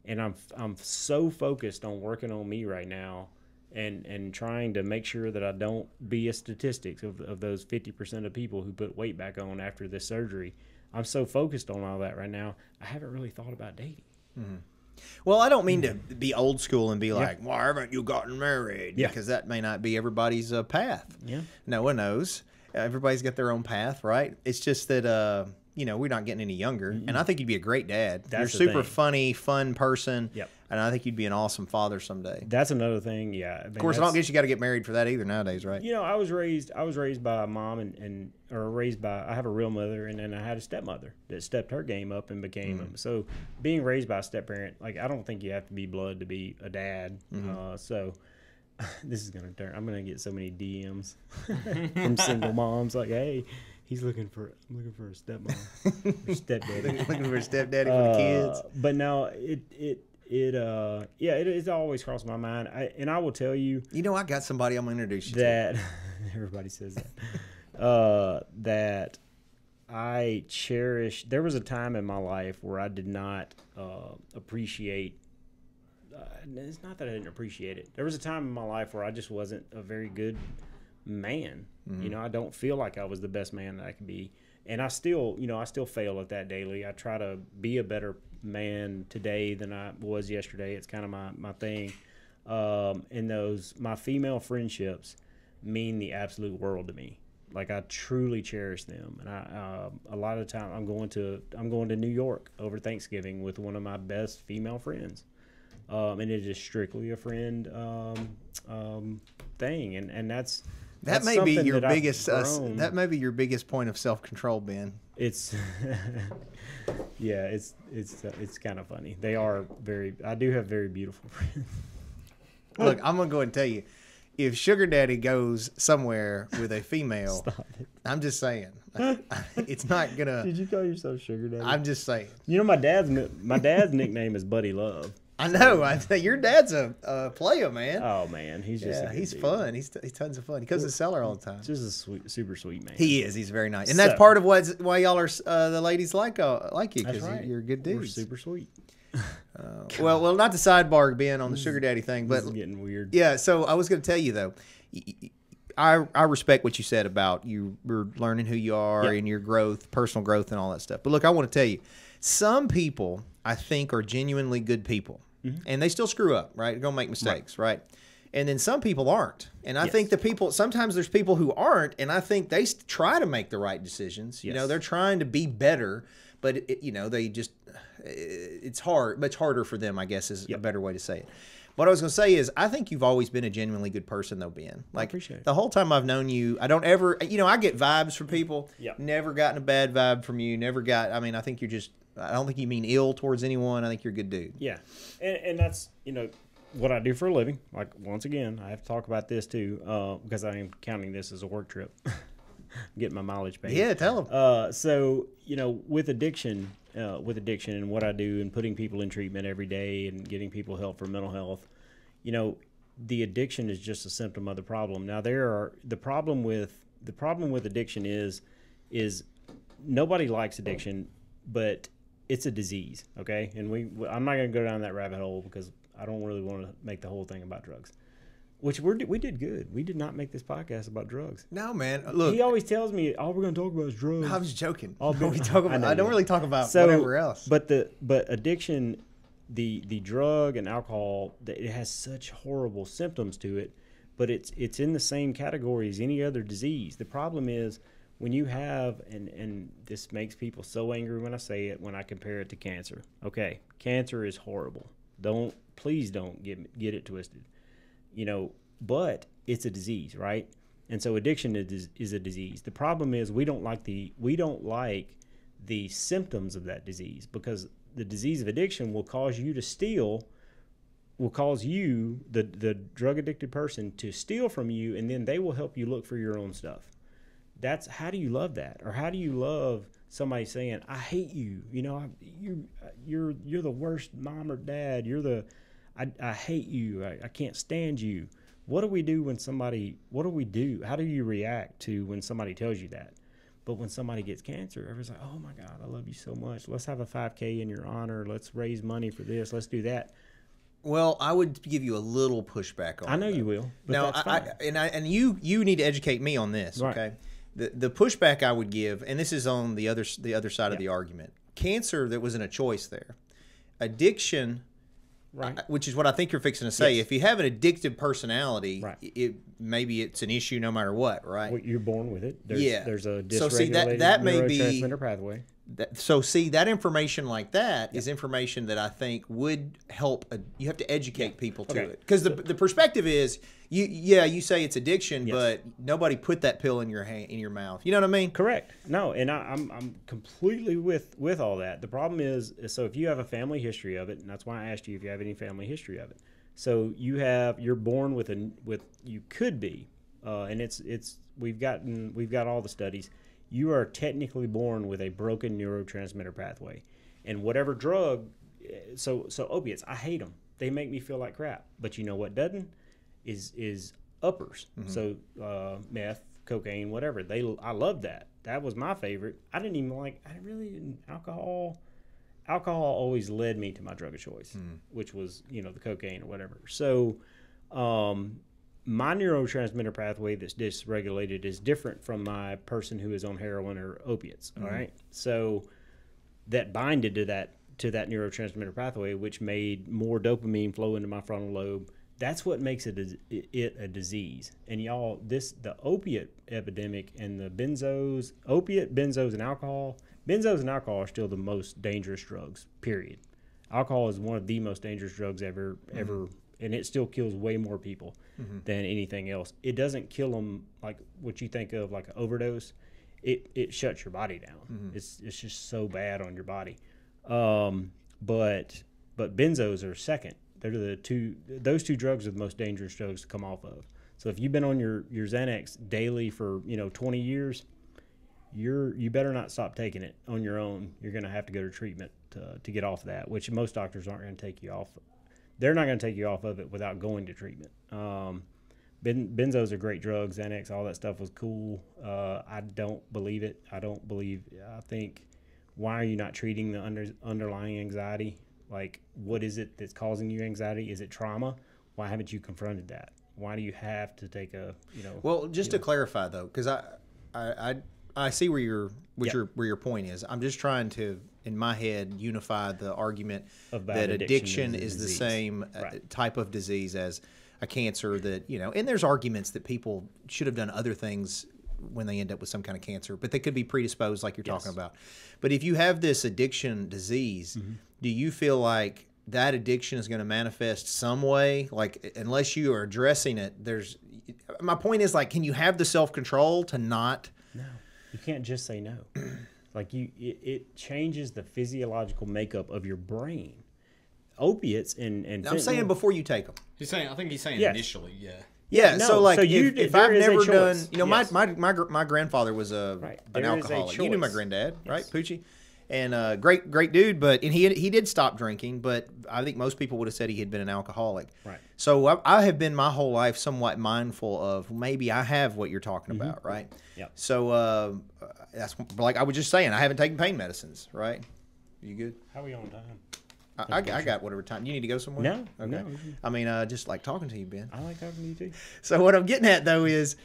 and I'm so focused on working on me right now, and trying to make sure that I don't be a statistic of those 50% of people who put weight back on after this surgery. I'm so focused on all that right now. I haven't really thought about dating. Well, I don't mean to be old school and be like, why haven't you gotten married? Yeah. Because that may not be everybody's path. Yeah. No one knows. Everybody's got their own path, right? It's just that, we're not getting any younger. And I think you'd be a great dad. That's You're the super thing. funny, fun person. Yep. And I think you'd be an awesome father someday. That's another thing. Yeah. Of course, I don't guess you got to get married for that either nowadays, right? I was raised by a mom I have a real mother, and then I had a stepmother that stepped her game up and became him. So being raised by a step parent, like I don't think you have to be blood to be a dad. So this is going to turn, I'm going to get so many DMs from single moms like, hey, I'm looking for a stepmom or stepdaddy. Looking for a stepdaddy for the kids. But no, it's always crossed my mind. I will tell you, I got somebody I'm going to introduce you to. that everybody says that that I cherish. There was a time in my life where I did not appreciate. It's not that I didn't appreciate it. There was a time in my life where I just wasn't a very good man. I don't feel like I was the best man that I could be, and I still fail at that daily. I try to be a better man today than I was yesterday. It's kind of my thing. And my female friendships mean the absolute world to me. Like I truly cherish them, and a lot of the time I'm going to New York over Thanksgiving with one of my best female friends, and it is strictly a friend thing, and that's That may be something your that I've biggest. grown. That may be your biggest point of self-control, Ben. It's it's kind of funny. They are I do have very beautiful friends. Look, I'm gonna go ahead and tell you, if Sugar Daddy goes somewhere with a female, Stop it. I'm just saying, it's not gonna. Did you call yourself Sugar Daddy? I'm just saying. My dad's nickname is Buddy Love. I know. Your dad's a player, man. Oh man, he's just a good he's dude. fun. He's tons of fun. He comes to the cellar all the time. Just a super sweet man. He is. He's very nice, and that's part of why y'all are the ladies like you That's because right. you're good dudes. We're super sweet. Well, not the sidebar Ben on the Sugar Daddy thing, This but is getting weird. yeah. So I was going to tell you though, I respect what you said about you were learning who you are and your growth, personal growth, and all that stuff. But look, I want to tell you, some people I think are genuinely good people. and they still screw up, right? They're gonna make mistakes, right? And then some people aren't, and I think sometimes there's people who aren't, and I think they try to make the right decisions. You know, they're trying to be better, but they just it's much harder for them, I guess, is a better way to say it. What I was going to say is, I think you've always been a genuinely good person, though, Ben. Like, I appreciate it. The whole time I've known you, I don't ever, I get vibes from people. Never gotten a bad vibe from you. Never got, I think you're just, I don't think you mean ill towards anyone. I think you're a good dude. Yeah. And that's, what I do for a living. Like, once again, I have to talk about this too, because I am counting this as a work trip. Getting my mileage paid. Yeah, tell them. So, with addiction and what I do and putting people in treatment every day and getting people help for mental health, the addiction is just a symptom of the problem. Now, the problem with addiction is nobody likes addiction, but it's a disease, okay? And I'm not going to go down that rabbit hole because I don't really want to make the whole thing about drugs. Which we did good. We did not make this podcast about drugs. No, man. Look, he always tells me all we're going to talk about is drugs. I was joking. I don't really talk about whatever else. But addiction, the drug and alcohol, it has such horrible symptoms to it. But it's in the same category as any other disease. The problem is when you have, and this makes people so angry when I say it, when I compare it to cancer. Okay, cancer is horrible. Please don't get it twisted. But it's a disease, right? And so addiction is a disease. The problem is we don't like the symptoms of that disease, because the disease of addiction will cause you to steal, will cause you, the drug addicted person, to steal from you, and then they will help you look for your own stuff. How do you love that? Or how do you love somebody saying, I hate you, you're the worst mom or dad, I hate you, I can't stand you. What do we do how do you react to when somebody tells you that? But when somebody gets cancer, everyone's like, oh my God, I love you so much. Let's have a 5K in your honor. Let's raise money for this. Let's do that. Well, I would give you a little pushback on it. I know you will. But now, that's fine. and you need to educate me on this, right. Okay? The pushback I would give, and this is on the other side of the argument. Cancer, there wasn't a choice there. Addiction, right, which is what I think you're fixing to say. Yes. If you have an addictive personality, right, maybe it's an issue no matter what, right? Well, you're born with it. There's a dysregulated that may be neurotransmitter pathway. That information like that is information that I think would help. You have to educate people to it, because the perspective is you say it's addiction, but nobody put that pill in your mouth. You know what I mean? Correct. No, and I'm completely with all that. The problem is, so if you have a family history of it, and that's why I asked you if you have any family history of it. So you're born with you could be, and we've got all the studies. You are technically born with a broken neurotransmitter pathway, and whatever drug. So opiates, I hate them. They make me feel like crap. But you know what doesn't is uppers. Mm-hmm. So meth, cocaine, whatever. I love that. That was my favorite. I really didn't. Alcohol always led me to my drug of choice, which was the cocaine or whatever. So. My neurotransmitter pathway that's dysregulated is different from my person who is on heroin or opiates. All right, so that binded to that neurotransmitter pathway, which made more dopamine flow into my frontal lobe. That's what makes it a disease. And y'all, the opiate epidemic and the benzos, and alcohol. Benzos and alcohol are still the most dangerous drugs. Period. Alcohol is one of the most dangerous drugs ever. And it still kills way more people than anything else. It doesn't kill them like what you think of like an overdose. It shuts your body down. It's just so bad on your body. But benzos are second. They're those two drugs are the most dangerous drugs to come off of. So if you've been on your Xanax daily for 20 years, you better not stop taking it on your own. You're going to have to go to treatment to get off that, which most doctors aren't going to take you off. They're not going to take you off of it without going to treatment. Benzos are great drugs. Xanax, all that stuff was cool. I don't believe it. I think, why are you not treating the underlying anxiety? Like, what is it that's causing you anxiety? Is it trauma? Why haven't you confronted that? Why do you have to take Well, just to clarify, though, because I I see where Yep. where your point is. I'm just trying to, in my head, unify the argument About that addiction addiction is a is the disease. same Right. type of disease as a cancer. That and there's arguments that people should have done other things when they end up with some kind of cancer, but they could be predisposed, like you're talking about. But if you have this addiction disease, do you feel like that addiction is going to manifest some way? Like, unless you are addressing it, my point is, like, can you have the self-control to not? No, you can't just say no. Like it changes the physiological makeup of your brain. Opiates and I'm saying fentanyl- before you take them. I think he's saying Yes. initially, yeah. Yeah, No, so like so you- if there I've is a never done, choice. my, Yes. my grandfather was Right. an There is a alcoholic. You knew my choice. granddad, right, Yes. Poochie? And great dude, but he did stop drinking, but I think most people would have said he had been an alcoholic. Right. So I have been my whole life somewhat mindful of maybe I have what you're talking about, right? Yep. So that's like I was just saying, I haven't taken pain medicines, right? You good? How are we on time? I got whatever time. You need to go somewhere? No, Okay. no. I mean, just like talking to you, Ben. I like talking to you too. So what I'm getting at though is,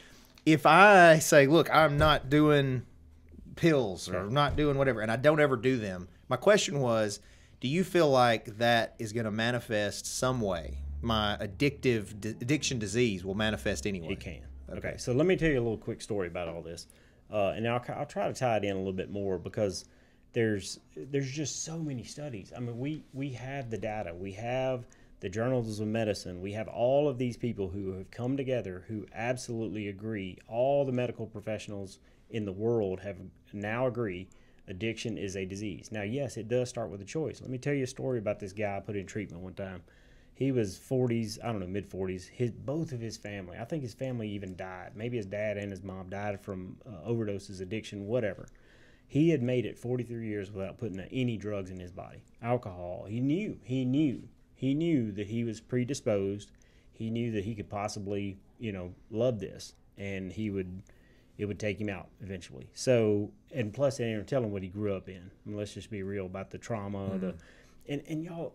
if I say, look, I'm not doing pills or I'm not doing whatever, and I don't ever do them, my question was, do you feel like that is going to manifest some way? My addiction disease will manifest anyway. It can. Okay. So let me tell you a little quick story about all this, and I'll try to tie it in a little bit more because there's just so many studies. I mean, we have the data, we have the journals of medicine, we have all of these people who have come together who absolutely agree. All the medical professionals in the world have now agree addiction is a disease. Now, yes, it does start with a choice. Let me tell you a story about this guy I put in treatment one time. He was 40s, I don't know, mid 40s. Both of his family, I think his family even died. Maybe his dad and his mom died from overdoses, addiction, whatever. He had made it 43 years without putting any drugs in his body. Alcohol. He knew that he was predisposed. He knew that he could possibly, love this, and it would take him out eventually. So, and plus they didn't tell him what he grew up in. I mean, let's just be real about the trauma, and y'all,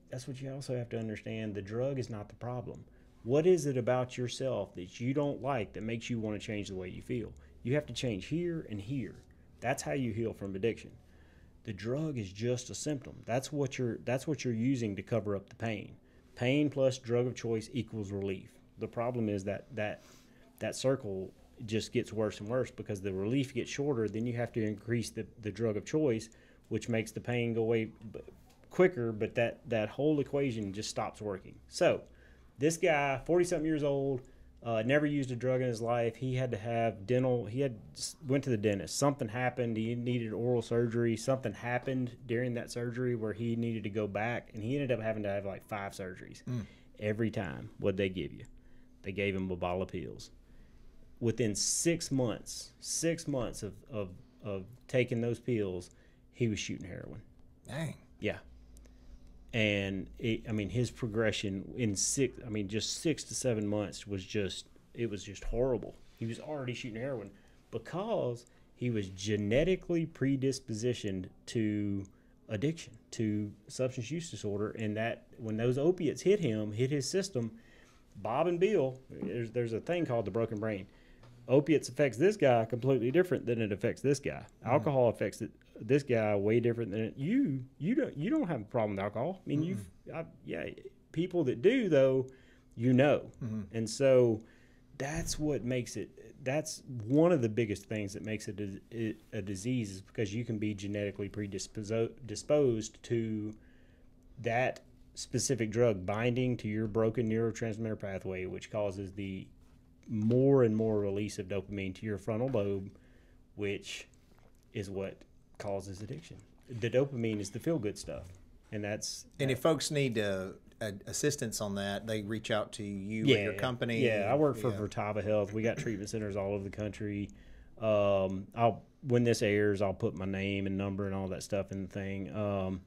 that's what you also have to understand. The drug is not the problem. What is it about yourself that you don't like that makes you want to change the way you feel? You have to change here and here. That's how you heal from addiction. The drug is just a symptom. That's what you're using to cover up the pain. Pain plus drug of choice equals relief. The problem is that circle just gets worse and worse because the relief gets shorter. Then you have to increase the drug of choice, which makes the pain go away quicker. But that whole equation just stops working. So this guy, 40-something years old, never used a drug in his life. He had to have dental. Went to the dentist. Something happened. He needed oral surgery. Something happened during that surgery where he needed to go back, and he ended up having to have like 5 surgeries. Every time, what'd they give you? They gave him a bottle of pills. Within 6 months of taking those pills, he was shooting heroin. Dang. Yeah. And his progression in just 6 to 7 months was just horrible. He was already shooting heroin because he was genetically predispositioned to addiction, to substance use disorder, and that when those opiates hit his system, Bob and Bill, there's a thing called the broken brain. Opiates affects this guy completely different than it affects this guy. Alcohol affects this guy way different than you. You don't have a problem with alcohol. I mean, people that do though, and so that's what makes it. That's one of the biggest things that makes it a disease is because you can be genetically predisposed to that specific drug binding to your broken neurotransmitter pathway, which causes the more and more release of dopamine to your frontal lobe, which is what causes addiction. The dopamine is the feel-good stuff, and if folks need assistance on that, they reach out to you or your company. Yeah, I work for Vertava Health. We got treatment centers all over the country. When this airs, I'll put my name and number and all that stuff in the thing.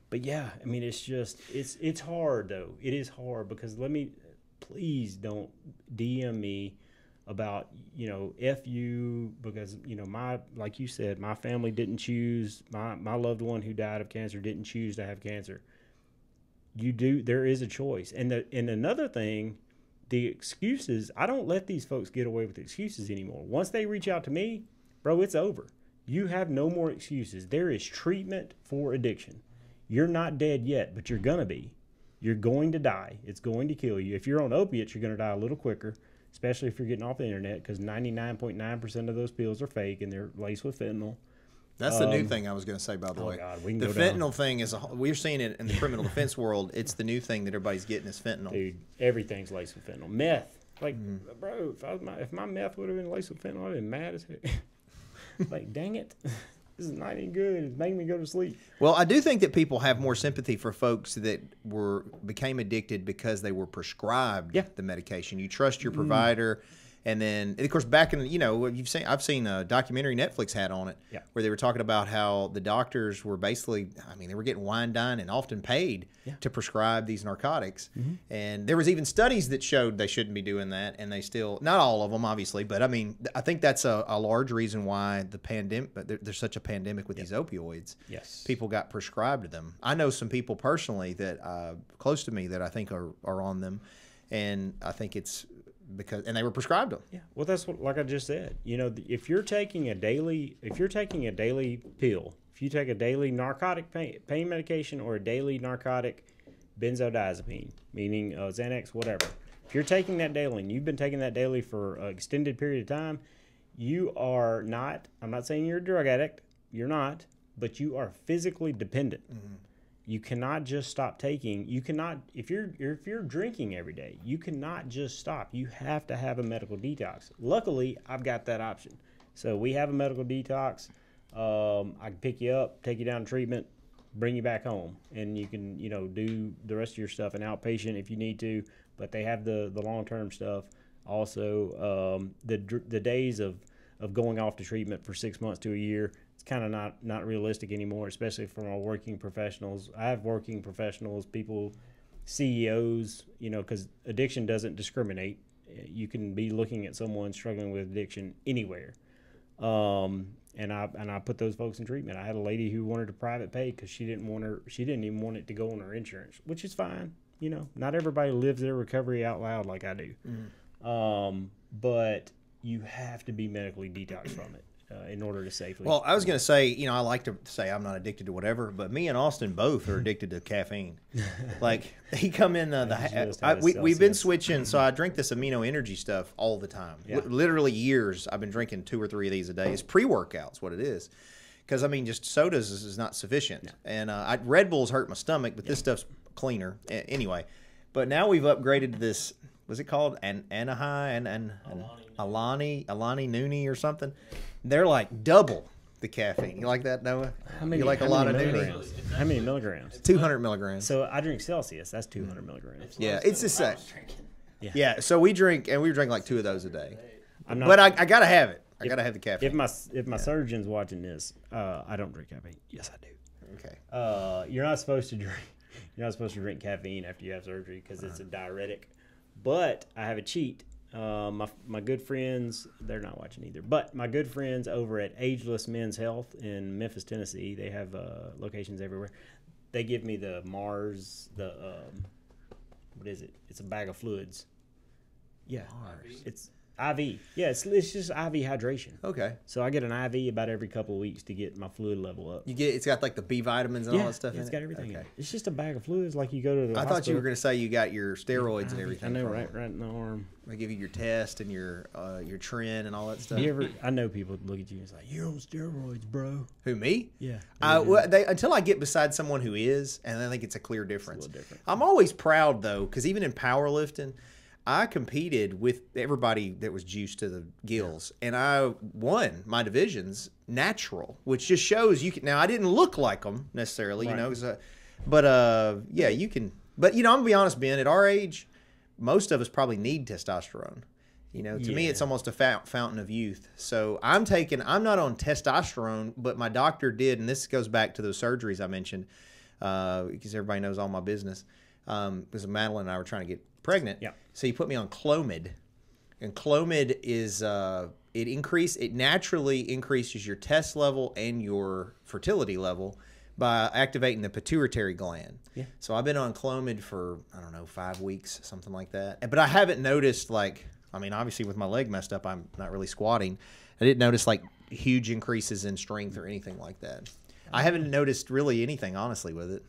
But yeah, I mean, it's hard though. It is hard because please don't DM me about, F you, because, like you said, my family didn't choose, my loved one who died of cancer didn't choose to have cancer. There is a choice. And another thing, the excuses, I don't let these folks get away with excuses anymore. Once they reach out to me, bro, it's over. You have no more excuses. There is treatment for addiction. You're not dead yet, but you're going to be. You're going to die. It's going to kill you. If you're on opiates, you're going to die a little quicker, especially if you're getting off the internet, because 99.9% of those pills are fake and they're laced with fentanyl. That's the new thing I was going to say, by the way. God, we can the go fentanyl down. thing is, we're seeing it in the criminal defense world. It's the new thing that everybody's getting is fentanyl. Dude, everything's laced with fentanyl. Meth. Like, bro, if my meth would have been laced with fentanyl, I'd have been mad as heck. Like, dang it. This is not any good. It's making me go to sleep. Well, I do think that people have more sympathy for folks that became addicted because they were prescribed the medication. You trust your provider. And then, of course, back in, I've seen a documentary Netflix had on it where they were talking about how the doctors were basically, they were getting wine, dine, and often paid to prescribe these narcotics. And there was even studies that showed they shouldn't be doing that, and they still, not all of them, obviously, but I think that's a large reason why the pandemic, there's such a pandemic with these opioids. Yes. People got prescribed them. I know some people personally that, close to me, that I think are on them, and I think it's, and they were prescribed them. Yeah. Well, that's what, like I just said, if you're taking a daily pill, if you take a daily narcotic pain medication or a daily narcotic benzodiazepine, meaning Xanax, whatever, if you're taking that daily and you've been taking that daily for an extended period of time, you are not, I'm not saying you're a drug addict, you're not, but you are physically dependent. You cannot just stop taking. You cannot, if you're drinking every day, you cannot just stop. You have to have a medical detox. Luckily, I've got that option. So we have a medical detox. I can pick you up, take you down to treatment, bring you back home, and you can do the rest of your stuff in outpatient if you need to. But they have the long-term stuff. Also, the days of going off to treatment for 6 months to a year. It's kind of not realistic anymore, especially for our working professionals. I have working professionals, people, CEOs, because addiction doesn't discriminate. You can be looking at someone struggling with addiction anywhere. And I put those folks in treatment. I had a lady who wanted a private pay because she didn't even want it to go on her insurance, which is fine. Not everybody lives their recovery out loud like I do. But you have to be medically detoxed from it. In order to safely. Well, I was going to say, I like to say I'm not addicted to whatever, but me and Austin both are addicted to caffeine. Like, he come in we've been switching, so I drink this amino energy stuff all the time. Literally years, I've been drinking 2 or 3 of these a day. It's pre-workouts, what it is. Because, just sodas is not sufficient. No. And Red Bulls hurt my stomach, but this stuff's cleaner. Anyway, but now we've upgraded to this, what's it called? Alani Noonie or something. They're like double the caffeine. You like that, Noah? You like a lot of Noonie? How many milligrams? 200 milligrams. So I drink Celsius. That's 200 milligrams. Yeah, it's the same. Yeah, so we drink like 2 of those a day. Not, but I got to have it. I got to have the caffeine. If my surgeon's watching this, I don't drink caffeine. Yes, I do. Okay. You're not supposed to drink. You're not supposed to drink caffeine after you have surgery because it's a diuretic. But I have a cheat. My good friends, they're not watching either, but my good friends over at Ageless Men's Health in Memphis, Tennessee, they have locations everywhere. They give me the Mars, what is it? It's a bag of fluids. Yeah. Mars. It's IV. Yeah, it's just IV hydration. Okay. So I get an IV about every couple of weeks to get my fluid level up. It's got like the B vitamins and all that stuff in it? It's got everything in it. It's just a bag of fluids like you go to the hospital. Thought you were going to say you got your steroids and everything. I know, right in the arm. They give you your test and your tren and all that stuff. I know people look at you and say, "You're on steroids, bro." Who, me? Yeah. Until I get beside someone who is, and I think it's a clear difference. It's a little different. I'm always proud though, because even in powerlifting, I competed with everybody that was juiced to the gills, and I won my divisions natural, which just shows you can. Now I didn't look like them necessarily, right. You can. But I'm gonna be honest, Ben. At our age, most of us probably need testosterone. To me, it's almost a fountain of youth. So I'm not on testosterone, but my doctor did, and this goes back to those surgeries I mentioned, because everybody knows all my business. Because Madeline and I were trying to get pregnant. Yeah. So he put me on Clomid, and Clomid is it naturally increases your test level and your fertility level by activating the pituitary gland. Yeah. So I've been on Clomid for 5 weeks, something like that. But I haven't noticed obviously with my leg messed up, I'm not really squatting. I didn't notice huge increases in strength or anything like that. I haven't noticed really anything, honestly, with it.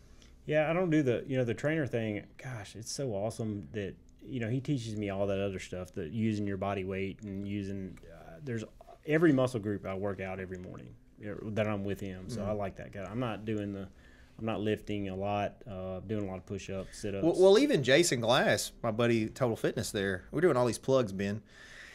Yeah, I don't do the trainer thing. Gosh, it's so awesome that he teaches me all that other stuff, that using your body weight and using there's every muscle group I work out every morning that I'm with him. So I like that guy. I'm not lifting a lot, doing a lot of push-ups, sit-ups. Well, even Jason Glass, my buddy, Total Fitness. There, we're doing all these plugs, Ben.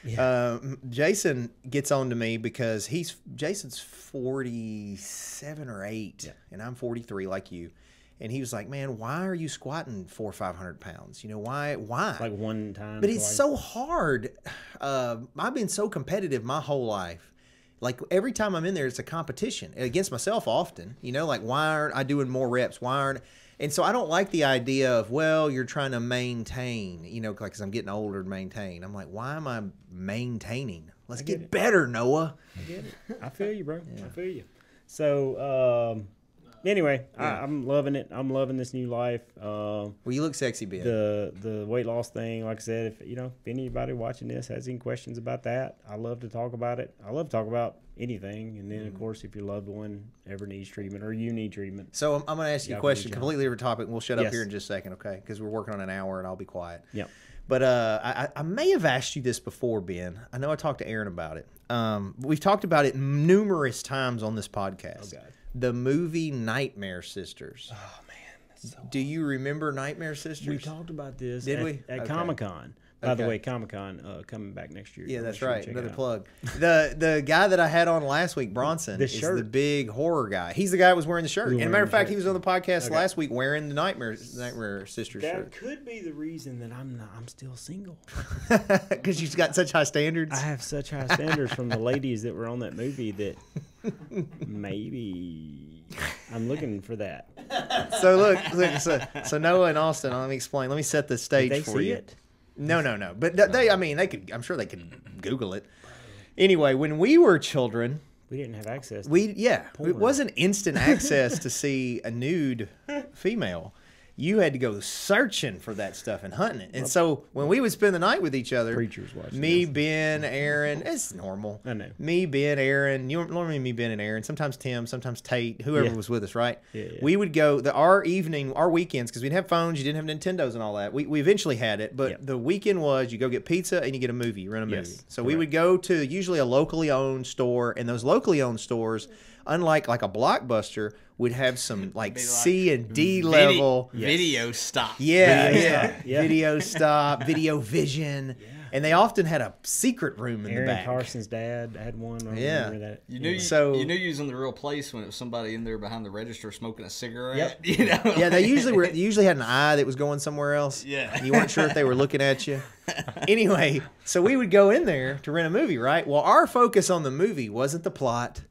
Yeah. Jason gets on to me because Jason's 47 or 8, and I'm 43, like you. And he was like, "Man, why are you squatting 400 or 500 pounds? Why? Like one time." But it's so hard. I've been so competitive my whole life. Like every time I'm in there, it's a competition against myself often. Like why aren't I doing more reps? Why aren't? And so I don't like the idea of, well, you're trying to maintain. Like because I'm getting older to maintain. I'm like, why am I maintaining? Let's get better, Noah. I get it. I feel you, bro. Yeah. I feel you. So. Anyway, I'm loving it. I'm loving this new life. Well, you look sexy, Ben. The weight loss thing, like I said, if anybody watching this has any questions about that, I love to talk about it. I love to talk about anything. And then, of course, if your loved one ever needs treatment or you need treatment. So I'm going to ask you a question, completely different topic, and we'll shut up here in just a second, okay? Because we're working on an hour, and I'll be quiet. Yep. But I may have asked you this before, Ben. I know I talked to Aaron about it. We've talked about it numerous times on this podcast. Oh, God. The movie Nightmare Sisters. Oh, man. That's so Do you remember Nightmare Sisters? We talked about this at Okay. Comic-Con. By the way, Comic-Con coming back next year. Yeah, that's right. Another plug. The guy that I had on last week, Bronson, is the big horror guy. He's the guy that was wearing the shirt. And matter of fact, he was on the podcast last week wearing the Nightmare Sisters shirt. That could be the reason that I'm still single. Because you've got such high standards. I have such high standards from the ladies that were on that movie that maybe I'm looking for that. So look, so Noah and Austin, let me explain. Let me set the stage Did they for see you. it? No. But they could. I'm sure they could Google it. Anyway, when we were children, we didn't have access. It wasn't instant access to see a nude female. You had to go searching for that stuff and hunting it. And so when we would spend the night with each other, Preachers watching me, this. Ben, Aaron, it's normal. I know. Me, Ben, Aaron, normally me, Ben, and Aaron, sometimes Tim, sometimes Tate, whoever was with us, right? Yeah. We would go, our weekends, because we didn't have phones, you didn't have Nintendos and all that. We eventually had it, but the weekend was you go get pizza and you get a movie, you rent a movie. Yes, So we would go to usually a locally owned store, and those locally owned stores, unlike like a Blockbuster, would have some like C and D level video stop. Video stop, video vision, and they often had a secret room in Aaron the back. Carson's dad had one. I remember that. You knew you was in the real place when it was somebody in there behind the register smoking a cigarette. Yep. Yeah, they usually had an eye that was going somewhere else. Yeah, you weren't sure if they were looking at you. Anyway, so we would go in there to rent a movie, right? Well, our focus on the movie wasn't the plot.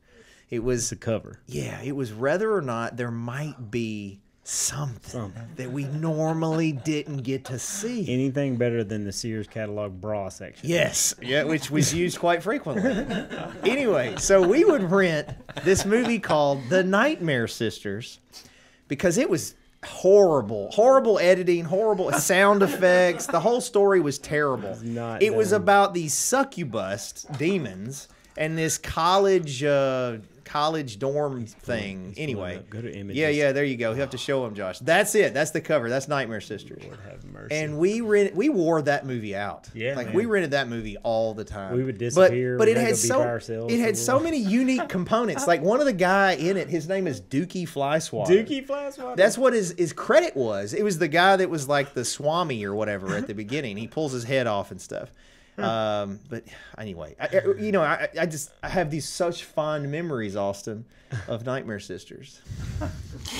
It was the cover. Yeah, it was whether or not there might be something that we normally didn't get to see. Anything better than the Sears catalog bra section. Yes, which was used quite frequently. Anyway, so we would rent this movie called The Nightmare Sisters because it was horrible editing, horrible sound effects. The whole story was terrible. It was about these succubus demons and this college dorm thing. Anyway, go to images. Yeah, there you go. You have to show them, Josh. That's it. That's the cover. That's Nightmare Sisters. Lord have mercy. And we wore that movie out. Yeah, we rented that movie all the time. We would disappear. But it had so many unique components. Like one of the guy in it, his name is Dickey Flyswatter. That's what his credit was. It was the guy that was like the Swami or whatever at the beginning. He pulls his head off and stuff. But anyway, I have these such fond memories, Austin, of Nightmare Sisters.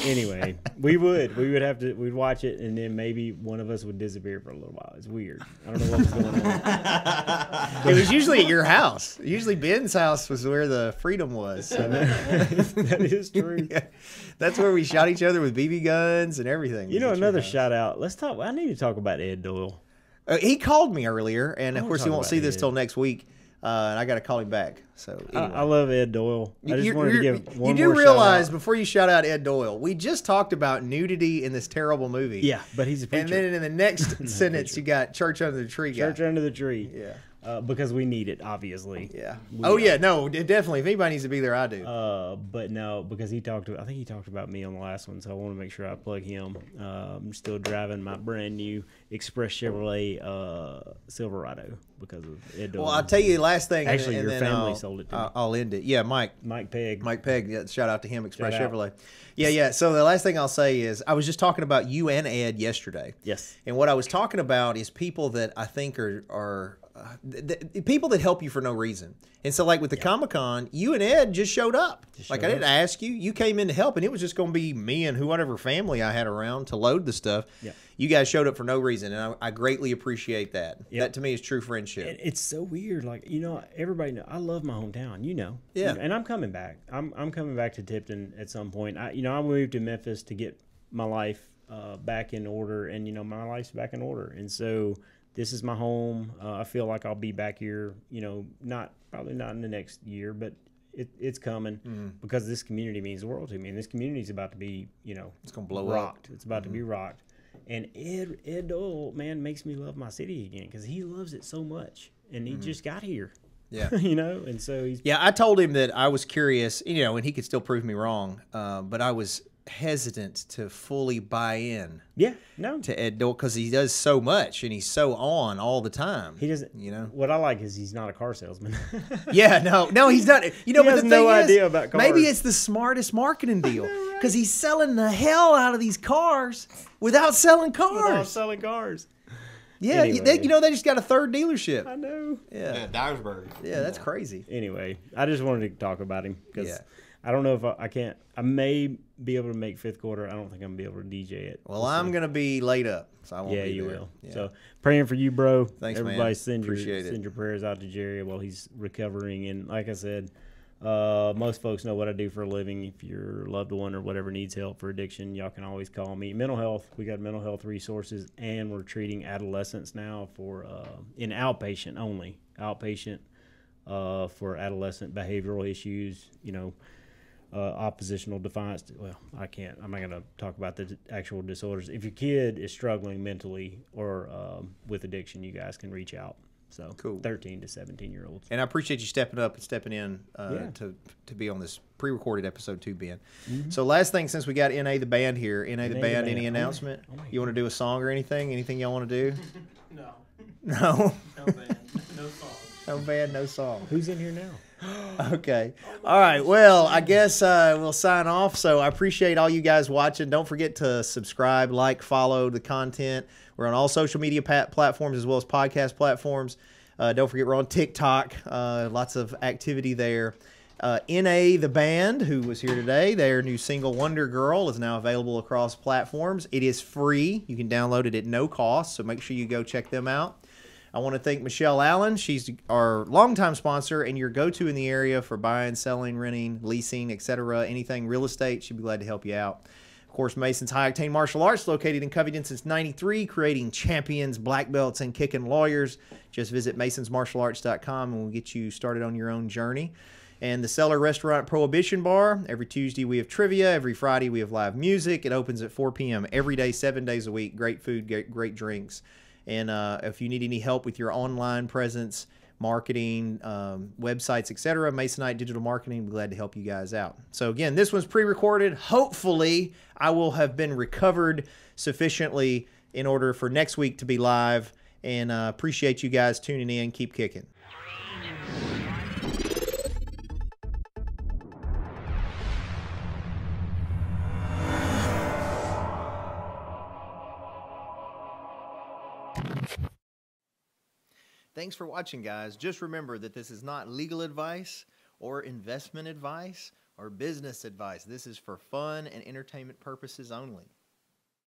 Anyway, we'd watch it, and then maybe one of us would disappear for a little while. It's weird. I don't know what was going on. It was usually at your house. Usually Ben's house was where the freedom was. So that is true. Yeah. That's where we shot each other with BB guns and everything. Another shout out. I need to talk about Ed Doyle. He called me earlier, and of course he won't see this till next week, and I got to call him back. So I anyway. love Ed Doyle. I just wanted to give one You more do realize shout-out. before you shout out Ed Doyle, we just talked about nudity in this terrible movie. Yeah, but he's a preacher. And then in the next sentence, you got Church Under the Tree. Church guy. Under the Tree. Yeah. Because we need it, obviously. Yeah. We, Yeah. No, definitely. If anybody needs to be there, I do. But no, because I think he talked about me on the last one, so I want to make sure I plug him. I'm still driving my brand new Express Chevrolet Silverado because of Ed Doyle. Well, I'll tell you the last thing. Actually, and your then family sold it to me. I'll end it. Yeah, Mike Pegg. Pegg. Yeah, shout out to him, Express Shout out. Chevrolet. Yeah. So the last thing I'll say is I was just talking about you and Ed yesterday. Yes. And what I was talking about is people that I think are people that help you for no reason. And so, like with the Comic-Con, you and Ed just showed up. I didn't ask you. You came in to help, and it was just going to be me and whatever family I had around to load the stuff. Yeah. You guys showed up for no reason, and I greatly appreciate that. Yep. That to me is true friendship. And it's so weird. Like, everybody know I love my hometown, Yeah. And I'm coming back. I'm coming back to Tipton at some point. I moved to Memphis to get my life back in order, and my life's back in order. And so this is my home. I feel like I'll be back here, probably not in the next year, but it's coming because this community means the world to me. And this community is about to be, It's going to blow rocked. up. It's about to be rocked. And Ed Doyle, man, makes me love my city again because he loves it so much. And he just got here. Yeah. And so he's... Yeah, I told him that I was curious, and he could still prove me wrong, but I was hesitant to fully buy in to Ed Doyle because he does so much and he's so on all the time. He doesn't, What I like is he's not a car salesman. Yeah, no, he's not. But has the no thing is, idea about cars. maybe it's the smartest marketing deal because he's selling the hell out of these cars without selling cars. Without selling cars. Yeah, Anyway. they just got a third dealership. I know. Yeah, Dyersburg. yeah, that's crazy. Anyway, I just wanted to talk about him because Yeah. I don't know if I can't. I may be able to make fifth quarter. I don't think I'm going to be able to DJ it. Well, I'm gonna be laid up, so I won't. Yeah, be you there. will. Yeah. So praying for you, bro. Thanks, man. Everybody send Appreciate it. your prayers out to Jerry while he's recovering. And like I said, most folks know what I do for a living. If your loved one or whatever needs help for addiction, y'all can always call me. Mental health, we got mental health resources, and we're treating adolescents now for in outpatient only. Outpatient for adolescent behavioral issues, oppositional defiance. Well, I can't. I'm not going to talk about the actual disorders. If your kid is struggling mentally or with addiction, you guys can reach out. So Cool. 13 to 17-year-olds. And I appreciate you stepping up and stepping in Yeah. to be on this pre-recorded episode too, Ben. So last thing, since we got NA the band here, NA the band, any announcement? Oh my You want to do a song or anything? Anything y'all want to do? No. No? No band. No song. No band, no song. Who's in here now? Okay. All right. Well, I guess we'll sign off. So I appreciate all you guys watching. Don't forget to subscribe, like, follow the content. We're on all social media platforms as well as podcast platforms. Don't forget we're on TikTok. Lots of activity there. NA the band, who was here today, their new single Wonder Girl is now available across platforms. It is free. You can download it at no cost, so make sure you go check them out. I want to thank Michelle Allen. She's our longtime sponsor and your go-to in the area for buying, selling, renting, leasing, etc. Anything real estate. She'd be glad to help you out. Of course, Mason's High Octane Martial Arts, located in Covington since '93, creating champions, black belts, and kicking lawyers. Just visit masonsmartialarts.com and we'll get you started on your own journey. And the Cellar Restaurant Prohibition Bar. Every Tuesday we have trivia. Every Friday we have live music. It opens at 4 p.m. every day, 7 days a week. Great food, great drinks. And if you need any help with your online presence, marketing, websites, etc., Masonite Digital Marketing, we're glad to help you guys out. So again, this one's pre-recorded. Hopefully, I will have been recovered sufficiently in order for next week to be live. And appreciate you guys tuning in. Keep kicking. Thanks for watching, guys. Just remember that this is not legal advice or investment advice or business advice. This is for fun and entertainment purposes only.